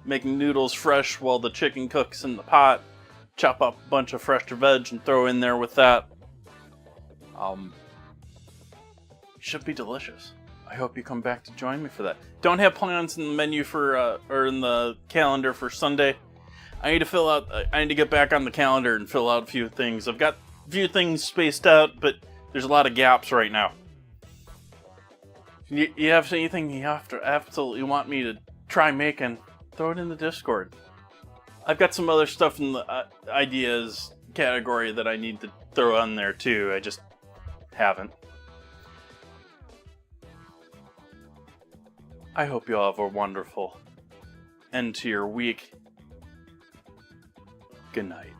Making noodles fresh while the chicken cooks in the pot. Chop up a bunch of fresh veg and throw in there with that. Should be delicious. I hope you come back to join me for that. Don't have plans in the menu for, or in the calendar for Sunday. I need to get back on the calendar and fill out a few things. I've got a few things spaced out, but there's a lot of gaps right now. You have anything you have to absolutely want me to try making, throw it in the Discord. I've got some other stuff in the ideas category that I need to throw on there too. I just haven't. I hope you all have a wonderful end to your week. Good night.